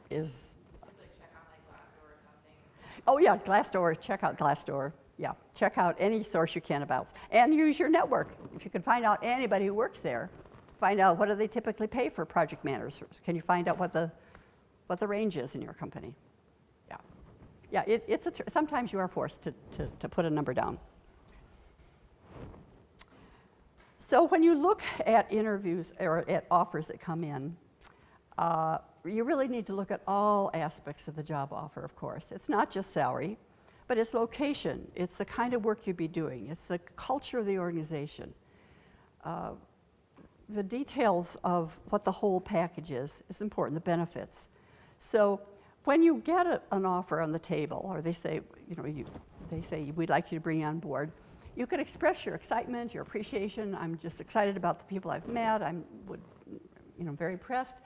is. Just like check out like Glassdoor or something. Oh yeah, Glassdoor, check out Glassdoor. Yeah, check out any source you can about. And use your network. If you can find out anybody who works there, find out what do they typically pay for project managers. Can you find out what the range is in your company? Yeah, sometimes you are forced to put a number down. So when you look at interviews or at offers that come in, you really need to look at all aspects of the job offer, of course. It's not just salary, but it's location. It's the kind of work you'd be doing. It's the culture of the organization. The details of what the whole package is important, the benefits. So when you get an offer on the table, or they say, you know, they say, we'd like you to bring you on board, you can express your excitement, your appreciation. I'm just excited about the people I've met. I'm very impressed.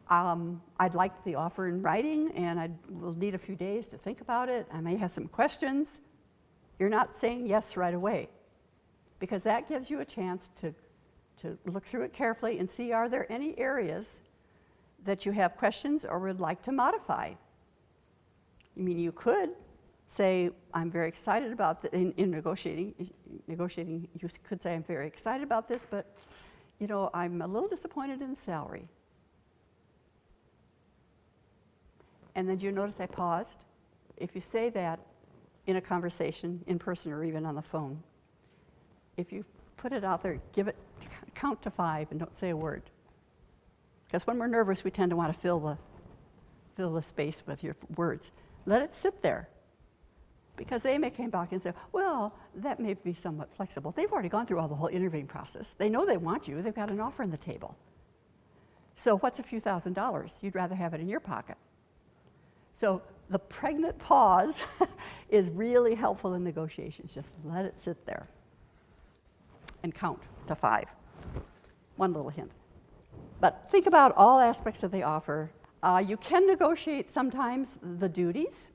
I'd like the offer in writing, and I will need a few days to think about it. I may have some questions. You're not saying yes right away, because that gives you a chance to look through it carefully and see, are there any areas that you have questions or would like to modify? I mean, you could say, I'm very excited about in negotiating, you could say, I'm very excited about this, but, you know, I'm a little disappointed in salary. And then do you notice I paused? If you say that in a conversation, in person or even on the phone, if you put it out there, count to 5 and don't say a word. Because when we're nervous, we tend to want to fill the space with your words. Let it sit there. Because they may come back and say, well, that may be somewhat flexible. They've already gone through the whole interviewing process. They know they want you. They've got an offer on the table. So what's a few $1,000s? You'd rather have it in your pocket. So the pregnant pause is really helpful in negotiations. Just let it sit there and count to 5. One little hint. But think about all aspects of the offer. You can negotiate sometimes the duties,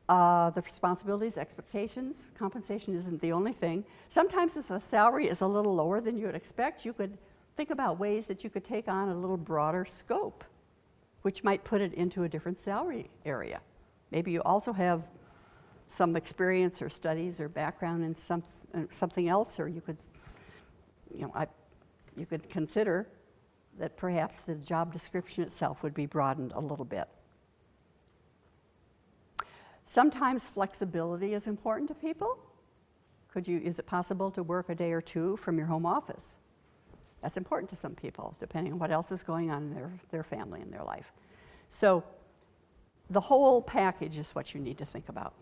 the responsibilities, expectations. Compensation isn't the only thing. Sometimes if the salary is a little lower than you would expect, you could think about ways that you could take on a little broader scope, which might put it into a different salary area. Maybe you also have some experience or studies or background in something else, or you could, you could consider that perhaps the job description itself would be broadened a little bit. Sometimes flexibility is important to people. Is it possible to work a day or two from your home office? That's important to some people, depending on what else is going on in their family and their life. So the whole package is what you need to think about.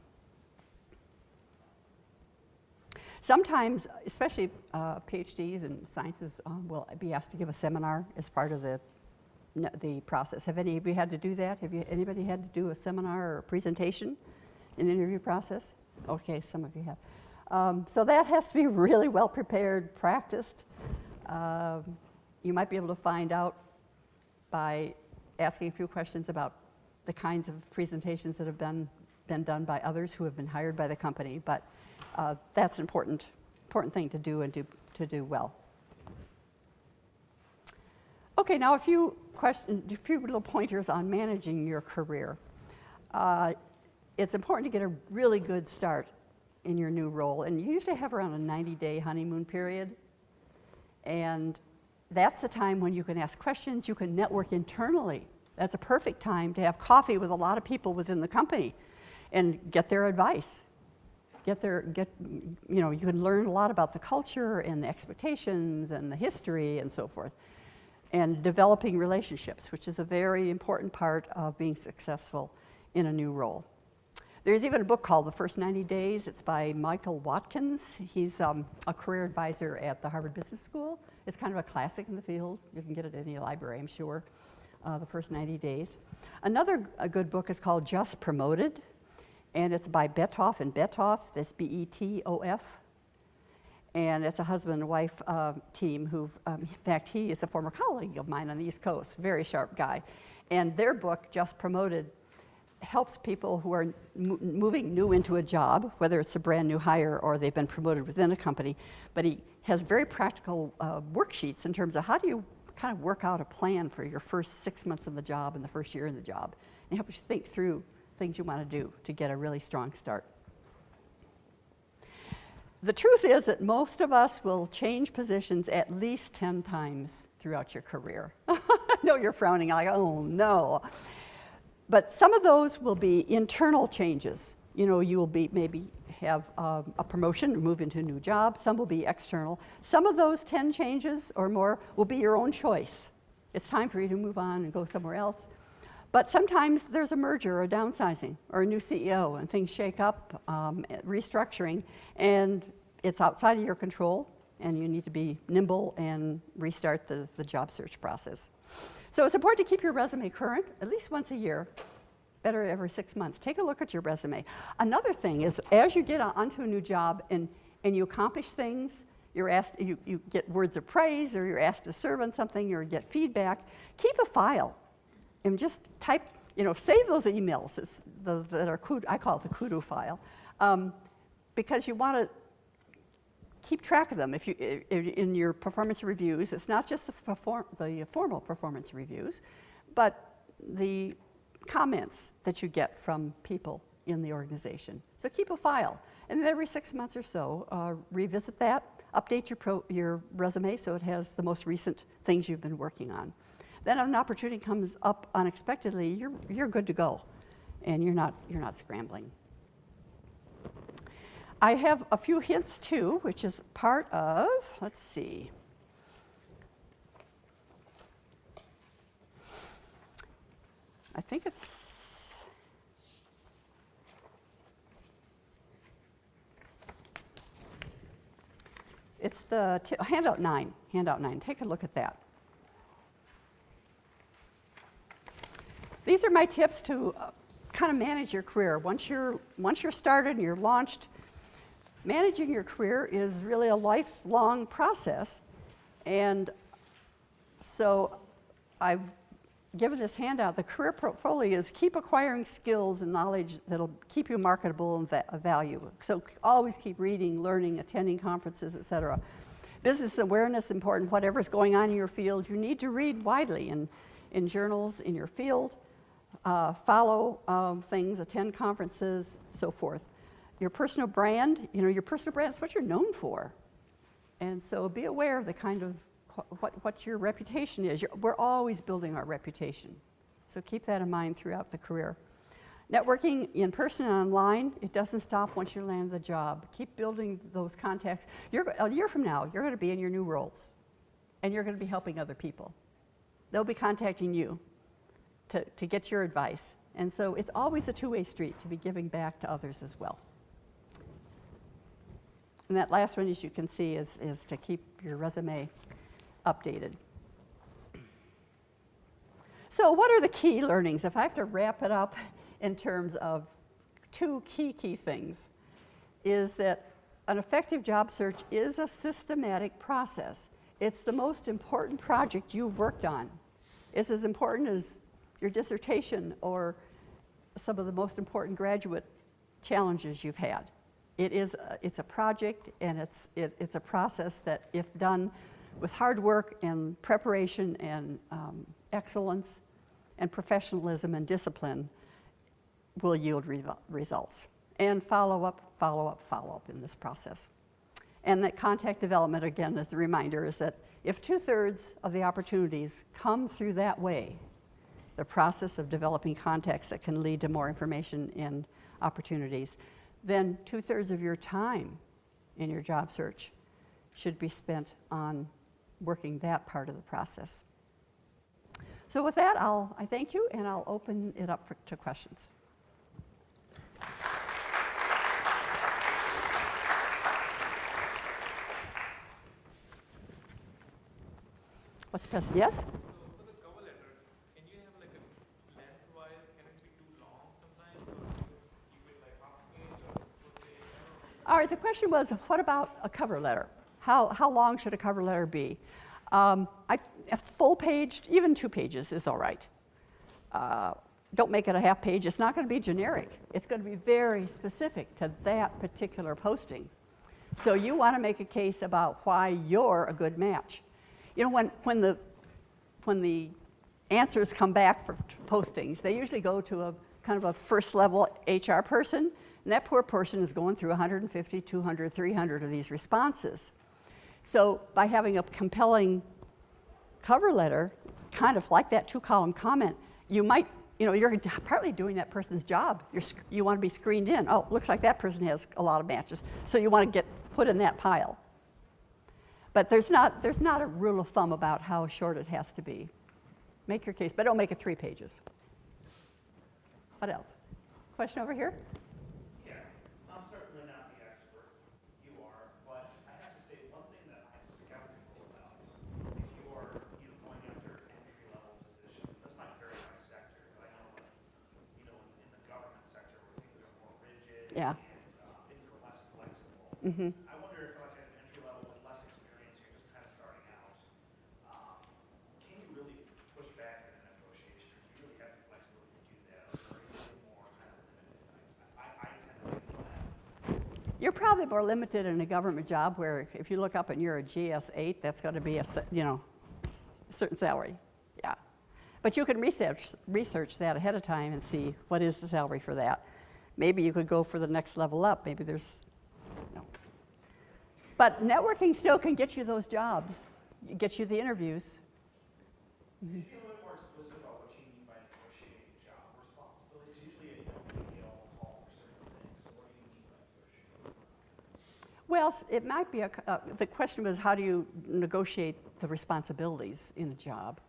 Sometimes, especially PhDs and sciences will be asked to give a seminar as part of the process. Have any of you had to do that? Anybody had to do a seminar or a presentation in the interview process? Okay, some of you have. So that has to be really well prepared, practiced. You might be able to find out by asking a few questions about the kinds of presentations that have been done by others who have been hired by the company, but that's an important thing to do and to do well. Okay, now a few little pointers on managing your career. It's important to get a really good start in your new role, and you usually have around a 90-day honeymoon period. And that's the time when you can ask questions, you can network internally That's a perfect time to have coffee with a lot of people within the company and get their advice. You can learn a lot about the culture and the expectations and the history and so forth. And developing relationships, which is a very important part of being successful in a new role. There's even a book called The First 90 Days. It's by Michael Watkins. He's a career advisor at the Harvard Business School. It's kind of a classic in the field. You can get it in any library, I'm sure. The First 90 Days. Another good book is called Just Promoted, and it's by Betoff and Betoff, that's B-E-T-O-F. And it's a husband and wife team who, in fact, he is a former colleague of mine on the East Coast, very sharp guy. And their book, Just Promoted, helps people who are moving new into a job, whether it's a brand new hire or they've been promoted within a company. But he has very practical worksheets in terms of how do you kind of work out a plan for your first 6 months in the job and the first year in the job. And helps you think through things you want to do to get a really strong start. The truth is that most of us will change positions at least 10 times throughout your career. I know you're frowning, like, oh no. But some of those will be internal changes. You know, you will be maybe have a promotion, move into a new job. Some will be external. Some of those 10 changes or more will be your own choice. It's time for you to move on and go somewhere else. But sometimes there's a merger or a downsizing or a new CEO and things shake up, restructuring, and it's outside of your control and you need to be nimble and restart the job search process. So it's important to keep your resume current at least once a year, better every 6 months. Take a look at your resume. Another thing is as you get onto a new job and you accomplish things, you're asked, you get words of praise or you're asked to serve on something or get feedback, keep a file and just type, save those emails that are, I call it the kudo file, because you want to keep track of them. If you in your performance reviews, it's not just the formal performance reviews, but the comments that you get from people in the organization. So keep a file, and then every 6 months or so, revisit that, update your resume so it has the most recent things you've been working on. Then an opportunity comes up unexpectedly, you're good to go, and you're not scrambling. I have a few hints too, which is part of, let's see. I think it's the handout 9. Handout 9. Take a look at that. These are my tips to kind of manage your career. Once you're started and you're launched, managing your career is really a lifelong process. And so I've given this handout. The career portfolio is keep acquiring skills and knowledge that'll keep you marketable and of value. So always keep reading, learning, attending conferences, etc. Business awareness is important. Whatever's going on in your field, you need to read widely in journals in your field. Follow things, attend conferences, so forth. Your personal brand, your personal brand is what you're known for. And so be aware of the kind of what your reputation is. We're always building our reputation. So keep that in mind throughout the career. Networking in person and online, it doesn't stop once you land the job. Keep building those contacts. A year from now, you're going to be in your new roles, and you're going to be helping other people. They'll be contacting you to get your advice. And so it's always a two-way street to be giving back to others as well. And that last one, as you can see, is to keep your resume updated. So what are the key learnings? If I have to wrap it up in terms of two key things, is that an effective job search is a systematic process. It's the most important project you've worked on. It's as important as your dissertation or some of the most important graduate challenges you've had. It's a project, and it's a process that, if done with hard work and preparation and excellence and professionalism and discipline, will yield results. And follow up in this process. And that contact development, again, as the reminder, is that if 2/3 of the opportunities come through that way, the process of developing contacts that can lead to more information and opportunities, then 2/3 of your time in your job search should be spent on working that part of the process. So with that, I thank you, and I'll open it up to questions. What's best? Yes? So for the cover letter, can you have like a lengthwise, can it be too long sometimes, or do you keep it like half page or full page? All right, the question was, what about a cover letter? How long should a cover letter be? A full page, even 2 pages is all right. Don't make it a half page. It's not going to be generic. It's going to be very specific to that particular posting. So you want to make a case about why you're a good match. You know, when the answers come back for postings, they usually go to a kind of a first-level HR person, and that poor person is going through 150, 200, 300 of these responses. So by having a compelling cover letter, kind of like that 2-column comment, you might, you know, you're partly doing that person's job. You want to be screened in. Oh, looks like that person has a lot of matches. So you want to get put in that pile. But there's not a rule of thumb about how short it has to be. Make your case, but don't make it 3 pages. What else? Question over here? Yeah, I'm certainly not the expert. You are, but I have to say one thing that I'm skeptical about. If you are, going after entry-level positions, this might vary by sector. But I know that, in the government sector where things are more rigid Yeah. and things are less flexible. Mm-hmm. I wonder if, like, as an entry-level with less experience, you're just kind of starting out. Can you really push back in a negotiation? Do you really have the flexibility to do that, or is it more kind of limited? I tend to think that. You're probably more limited in a government job where if you look up and you're a GS-8, that's going to be a certain salary. Yeah. But you can research that ahead of time and see what is the salary for that. Maybe you could go for the next level up. Maybe there's, But networking still can get you those jobs, get you the interviews. Could you be a little bit more explicit about what you mean by negotiating job responsibilities? Usually, they'll call for certain things. So what do you mean by negotiating? Well, it might be the question was, how do you negotiate the responsibilities in a job?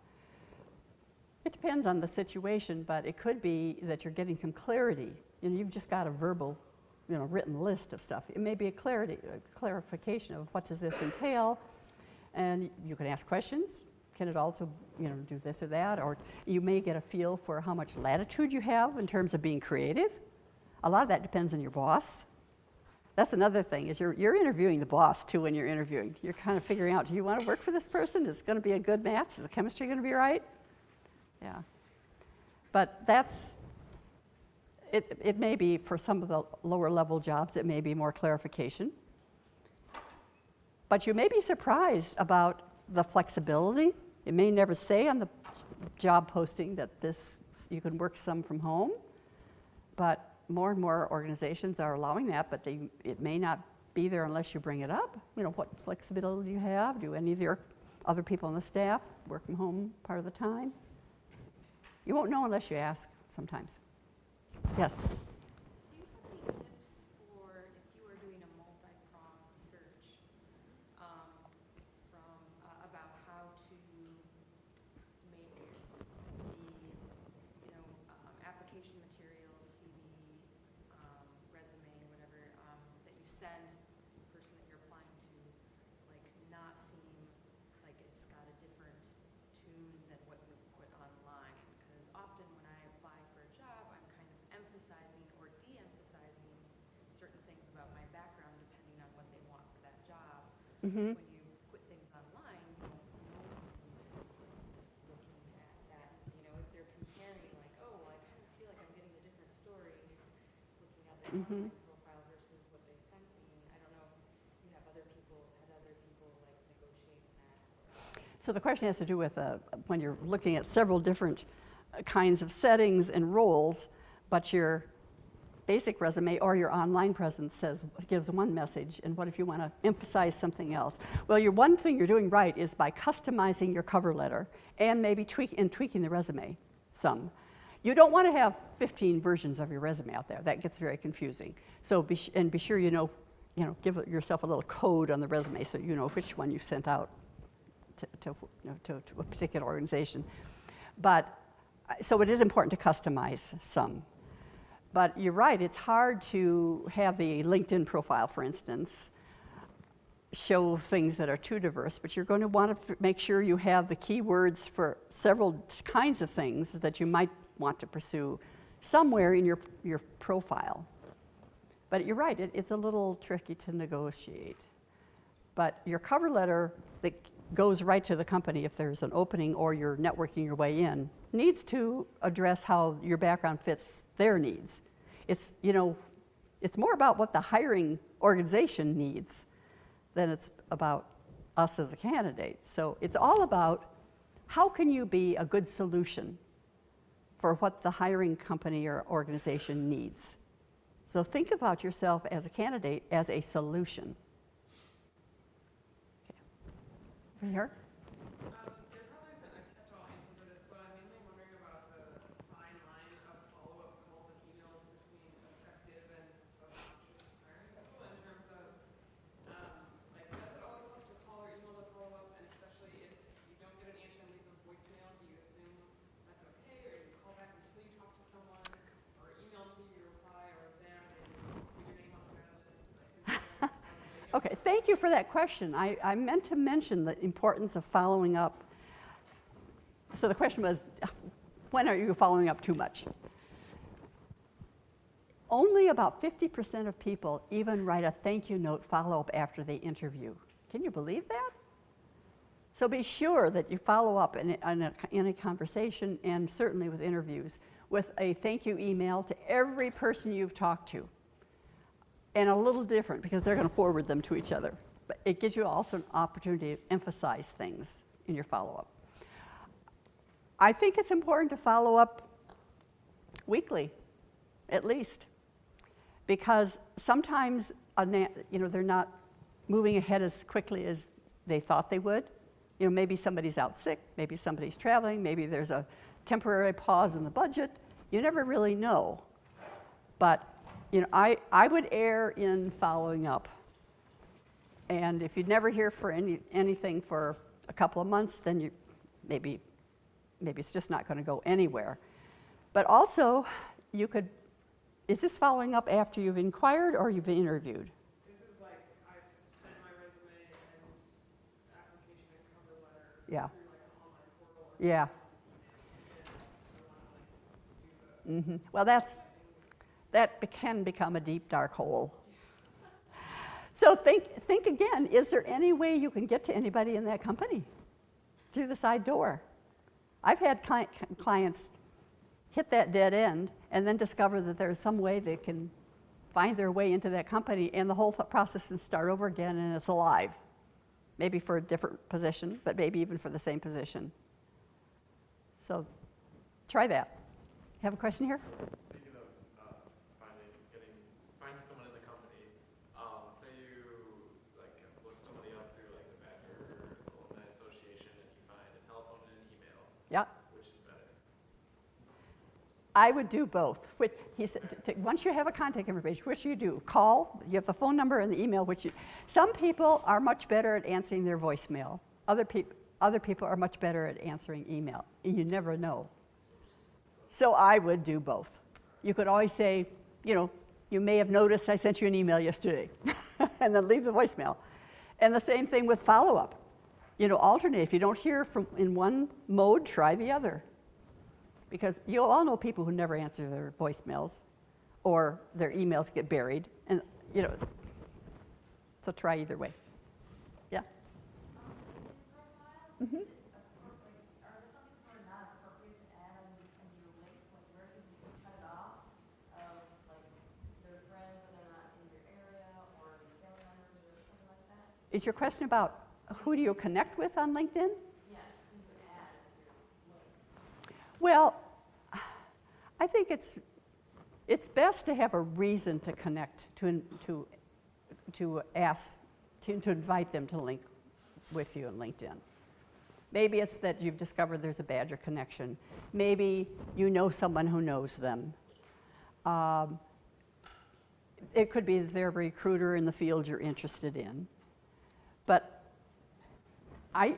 It depends on the situation, but it could be that you're getting some clarity. You've just got a verbal, written list of stuff. It may be a clarification of what does this entail, and you can ask questions. Can it also, do this or that? Or you may get a feel for how much latitude you have in terms of being creative. A lot of that depends on your boss. That's another thing, is you're interviewing the boss, too, when you're interviewing. You're kind of figuring out, do you want to work for this person? Is it going to be a good match? Is the chemistry going to be right? Yeah. But it may be, for some of the lower level jobs, it may be more clarification. But you may be surprised about the flexibility. It may never say on the job posting that you can work some from home, but more and more organizations are allowing that, but it may not be there unless you bring it up. What flexibility do you have? Do any of your other people on the staff work from home part of the time? You won't know unless you ask sometimes. Yes? Do you have any tips for if you are doing a multi-pronged search about how to make the application materials, CV, resume, whatever that you send the person that you're applying to, not seem like it's got a different tune than what you've put online? Because often when I apply for a job, I'm kind of emphasizing or de-emphasizing certain things about my background depending on what they want for that job. Mm-hmm. When you put things online, you don't know who's looking at that. If they're comparing, like, oh, well, I kind of feel like I'm getting a different story looking at their Mm-hmm. online profile versus what they sent me. I don't know if you have other people negotiating that. So the question has to do with when you're looking at several different kinds of settings and roles, but your basic resume or your online presence gives one message, and what if you want to emphasize something else? Well, one thing you're doing right is by customizing your cover letter and maybe tweaking the resume some. You don't want to have 15 versions of your resume out there. That gets very confusing. So be sure you know, give yourself a little code on the resume so you know which one you sent out to a particular organization. But so it is important to customize some. But you're right, it's hard to have the LinkedIn profile, for instance, show things that are too diverse, but you're going to want to make sure you have the keywords for several kinds of things that you might want to pursue somewhere in your profile. But you're right, it's a little tricky to negotiate. But your cover letter that goes right to the company if there's an opening or you're networking your way in needs to address how your background fits their needs. It's more about what the hiring organization needs than it's about us as a candidate. So it's all about how can you be a good solution for what the hiring company or organization needs. So think about yourself as a candidate as a solution. Okay. Over here. There probably isn't a catch-all answer for this, but I'm mainly wondering about the fine line of follow-up calls and emails between effective and obnoxious hiring people in terms of, like, does it always help to call or email to follow up, and especially if you don't get an answer and leave a voicemail, do you assume that's okay, or do you call back until you talk to someone, or email until you reply, or them, and put your name on the mailing list? Okay, thank you for that question. I meant to mention the importance of following up. So the question was, when are you following up too much? Only about 50% of people even write a thank you note follow-up after they interview. Can you believe that? So be sure that you follow up in a conversation, and certainly with interviews, with a thank you email to every person you've talked to. And a little different because they're going to forward them to each other. But it gives you also an opportunity to emphasize things in your follow-up. I think it's important to follow up weekly, at least, because sometimes they're not moving ahead as quickly as they thought they would. Maybe somebody's out sick, maybe somebody's traveling, maybe there's a temporary pause in the budget. You never really know. But I would err in following up. And if you'd never hear for anything for a couple of months, then maybe it's just not going to go anywhere. But also, is this following up after you've inquired or you've interviewed? This is like, I've sent my resume and application and cover letter Yeah. through like an online portal. Or Yeah. Well, that can become a deep, dark hole. So think again, is there any way you can get to anybody in that company through the side door? I've had clients hit that dead end and then discover that there's some way they can find their way into that company, and the whole process can start over again, and it's alive. Maybe for a different position, but maybe even for the same position. So try that. Have a question here? Speaking of finding someone in the company, say you look somebody up through like the Badger Alumni Association and you find a telephone and an email. Yeah. Which is better? I would do both. He said, once you have a contact information, which you do, call, you have the phone number and the email, some people are much better at answering their voicemail. Other people are much better at answering email. You never know. So I would do both. You could always say, you may have noticed I sent you an email yesterday, and then leave the voicemail. And the same thing with follow-up. Alternate. If you don't hear in one mode, try the other. Because you all know people who never answer their voicemails, or their emails get buried, and so try either way. Yeah. Mm-hmm. Is your question about who do you connect with on LinkedIn? Yeah, you would add as your link. Well, I think it's best to have a reason to connect, to invite them to link with you on LinkedIn. Maybe it's that you've discovered there's a Badger connection. Maybe you know someone who knows them. It could be that they're a recruiter in the field you're interested in. But I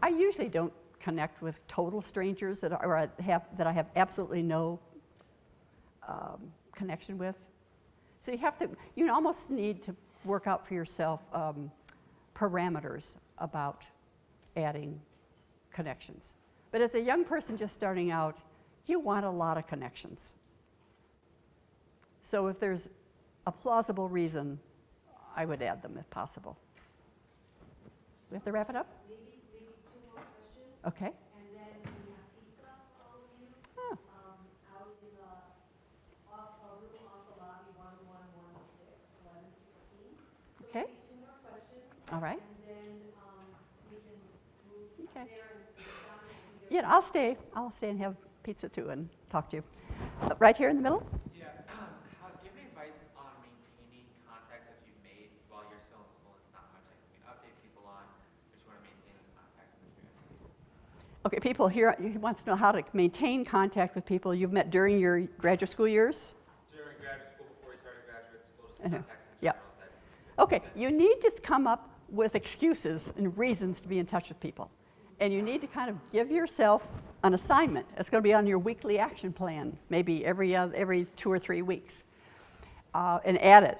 usually don't connect with total strangers that I have absolutely no connection with. So you almost need to work out for yourself parameters about adding connections. But as a young person just starting out, you want a lot of connections. So if there's a plausible reason, I would add them if possible. We have to wrap it up? Maybe 2 more questions. Okay. And then we have pizza for all of you. Oh. Out in the, off the lobby, 1116, 1116. So Okay. maybe 2 more questions. All right. And then we can move Okay. there and Donna can Yeah, I'll stay and have pizza too and talk to you. Right here in the middle? Yeah. Do you have any advice on maintaining contacts that you've made while you're still in school? It's not much like you can update people on, but you want to maintain those contacts with you guys. Okay, people here, you want to know how to maintain contact with people you've met during your graduate school years? During graduate school, before you started graduate school, just Uh-huh. contacts in Yeah. general that Okay, you need to come up with excuses and reasons to be in touch with people. And you need to kind of give yourself an assignment. It's going to be on your weekly action plan, maybe every 2 or 3 weeks. And add it.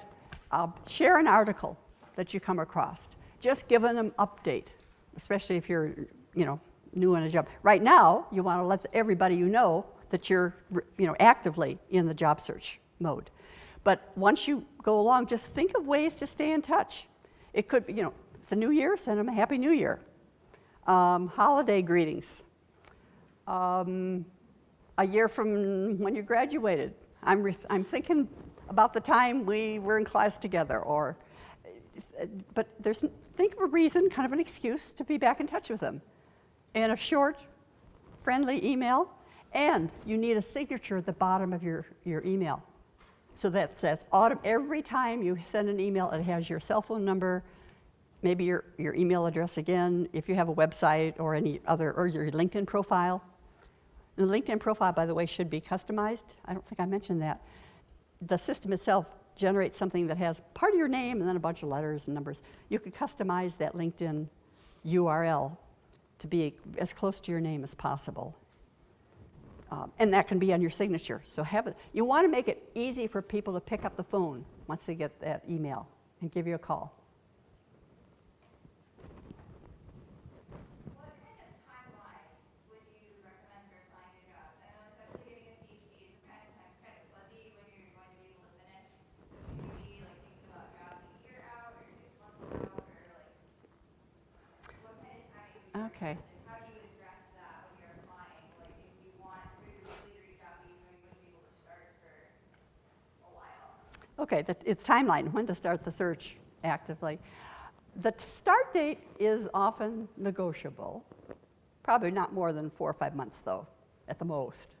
Share an article that you come across. Just give them an update, especially if you're, new in a job. Right now, you want to let everybody you know that you're, actively in the job search mode. But once you go along, just think of ways to stay in touch. It could be, it's a new year, send them a Happy New Year. Holiday greetings. A year from when you graduated. I'm thinking about the time we were in class together, but think of a reason, kind of an excuse to be back in touch with them. And a short, friendly email, and you need a signature at the bottom of your email. So that says, every time you send an email, it has your cell phone number, maybe your email address again, if you have a website or or your LinkedIn profile. And the LinkedIn profile, by the way, should be customized. I don't think I mentioned that. The system itself generates something that has part of your name and then a bunch of letters and numbers. You can customize that LinkedIn URL to be as close to your name as possible. And that can be on your signature. So you want to make it easy for people to pick up the phone once they get that email and give you a call. What kind of timeline would you recommend for applying to jobs? I know especially getting a PhD is kind of fuzzy when you're going to be able to finish. Would you be like thinking about jobs a year out or 6 months out, or like what kind of timing would you Okay. recommend? And how do you address that when you're applying? Like if you want to really reach out, but you know you wouldn't be able to start for a while. Okay, it's timeline, when to start the search actively. The start date is often negotiable, probably not more than 4 or 5 months though, at the most.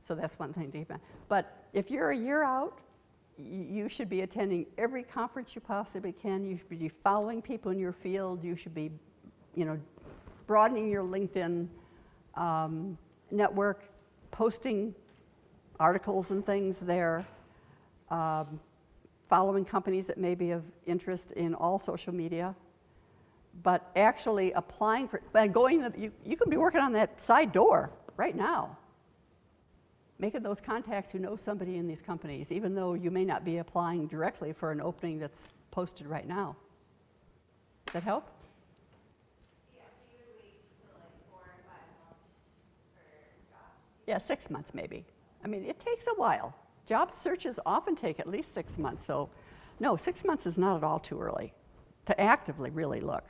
So that's one thing to keep in mind. But if you're a year out, you should be attending every conference you possibly can. You should be following people in your field. You should be, broadening your LinkedIn network, posting articles and things there. Following companies that may be of interest in all social media, but actually applying for, you could be working on that side door right now, making those contacts who know somebody in these companies, even though you may not be applying directly for an opening that's posted right now. Does that help? Yeah, so you would wait till like 4 or 5 months for jobs. Yeah, 6 months maybe. I mean, it takes a while. Job searches often take at least 6 months, so no, 6 months is not at all too early to actively really look.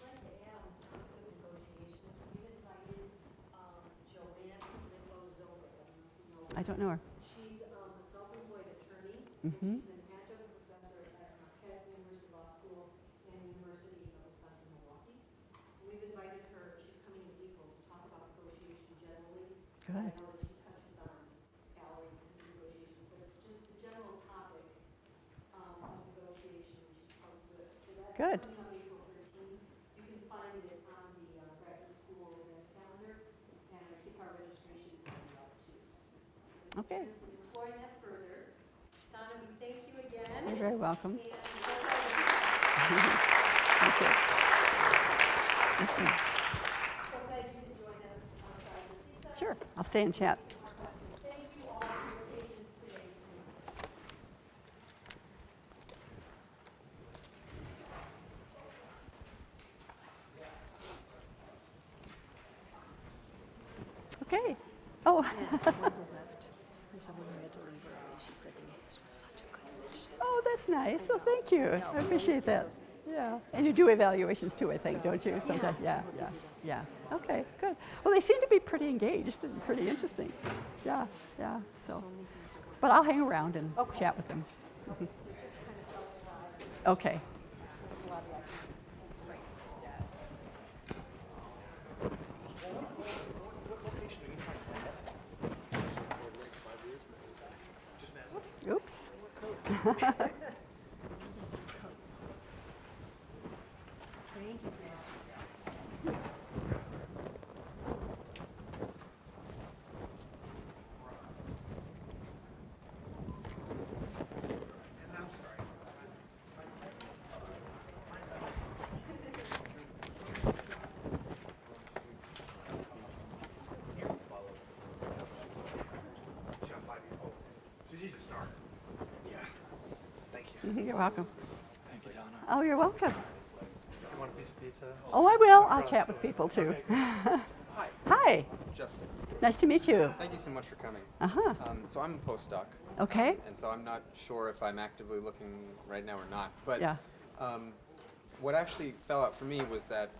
I'd like to add on topic of negotiations, we've invited Joanne Lipozola, I don't know if you know her. I don't know her. She's a self-employed attorney, Mhm. and she's an adjunct professor at Marquette University Law School and University of Wisconsin-Milwaukee. We've invited her, she's coming in April to talk about negotiation generally. Good. I know that she touches on salary and negotiation, but just the general topic of negotiation, she's quite good. So that's Good. coming up April 13th. You Okay. just exploring that further. Donna, we thank you again. You're very welcome. And Thank you. so glad you could join us outside with Lisa. Sure, I'll stay and chat. Thank you all for your patience today. Okay. Oh, And someone who left, and someone who had to leave early, she said to me, this was such a good session. oh, that's nice. Well, thank you. I appreciate that. Yeah. And you do evaluations too, I think, don't you? Sometimes. Yeah, yeah, yeah. Okay, good. Well, they seem to be pretty engaged and pretty interesting. Yeah, yeah. So, but I'll hang around and chat with them. Okay. Oops. Thank you. She's easy to start. Yeah. Thank you. You're welcome. Thank you, Donna. Oh, you're welcome. You want a piece of pizza? Oh, I will. I'll chat with people too. Hi, Hi. Justin. Nice to meet you. Thank you so much for coming. Uh-huh. So I'm a postdoc. Okay. And so I'm not sure if I'm actively looking right now or not. But Yeah. what actually fell out for me was that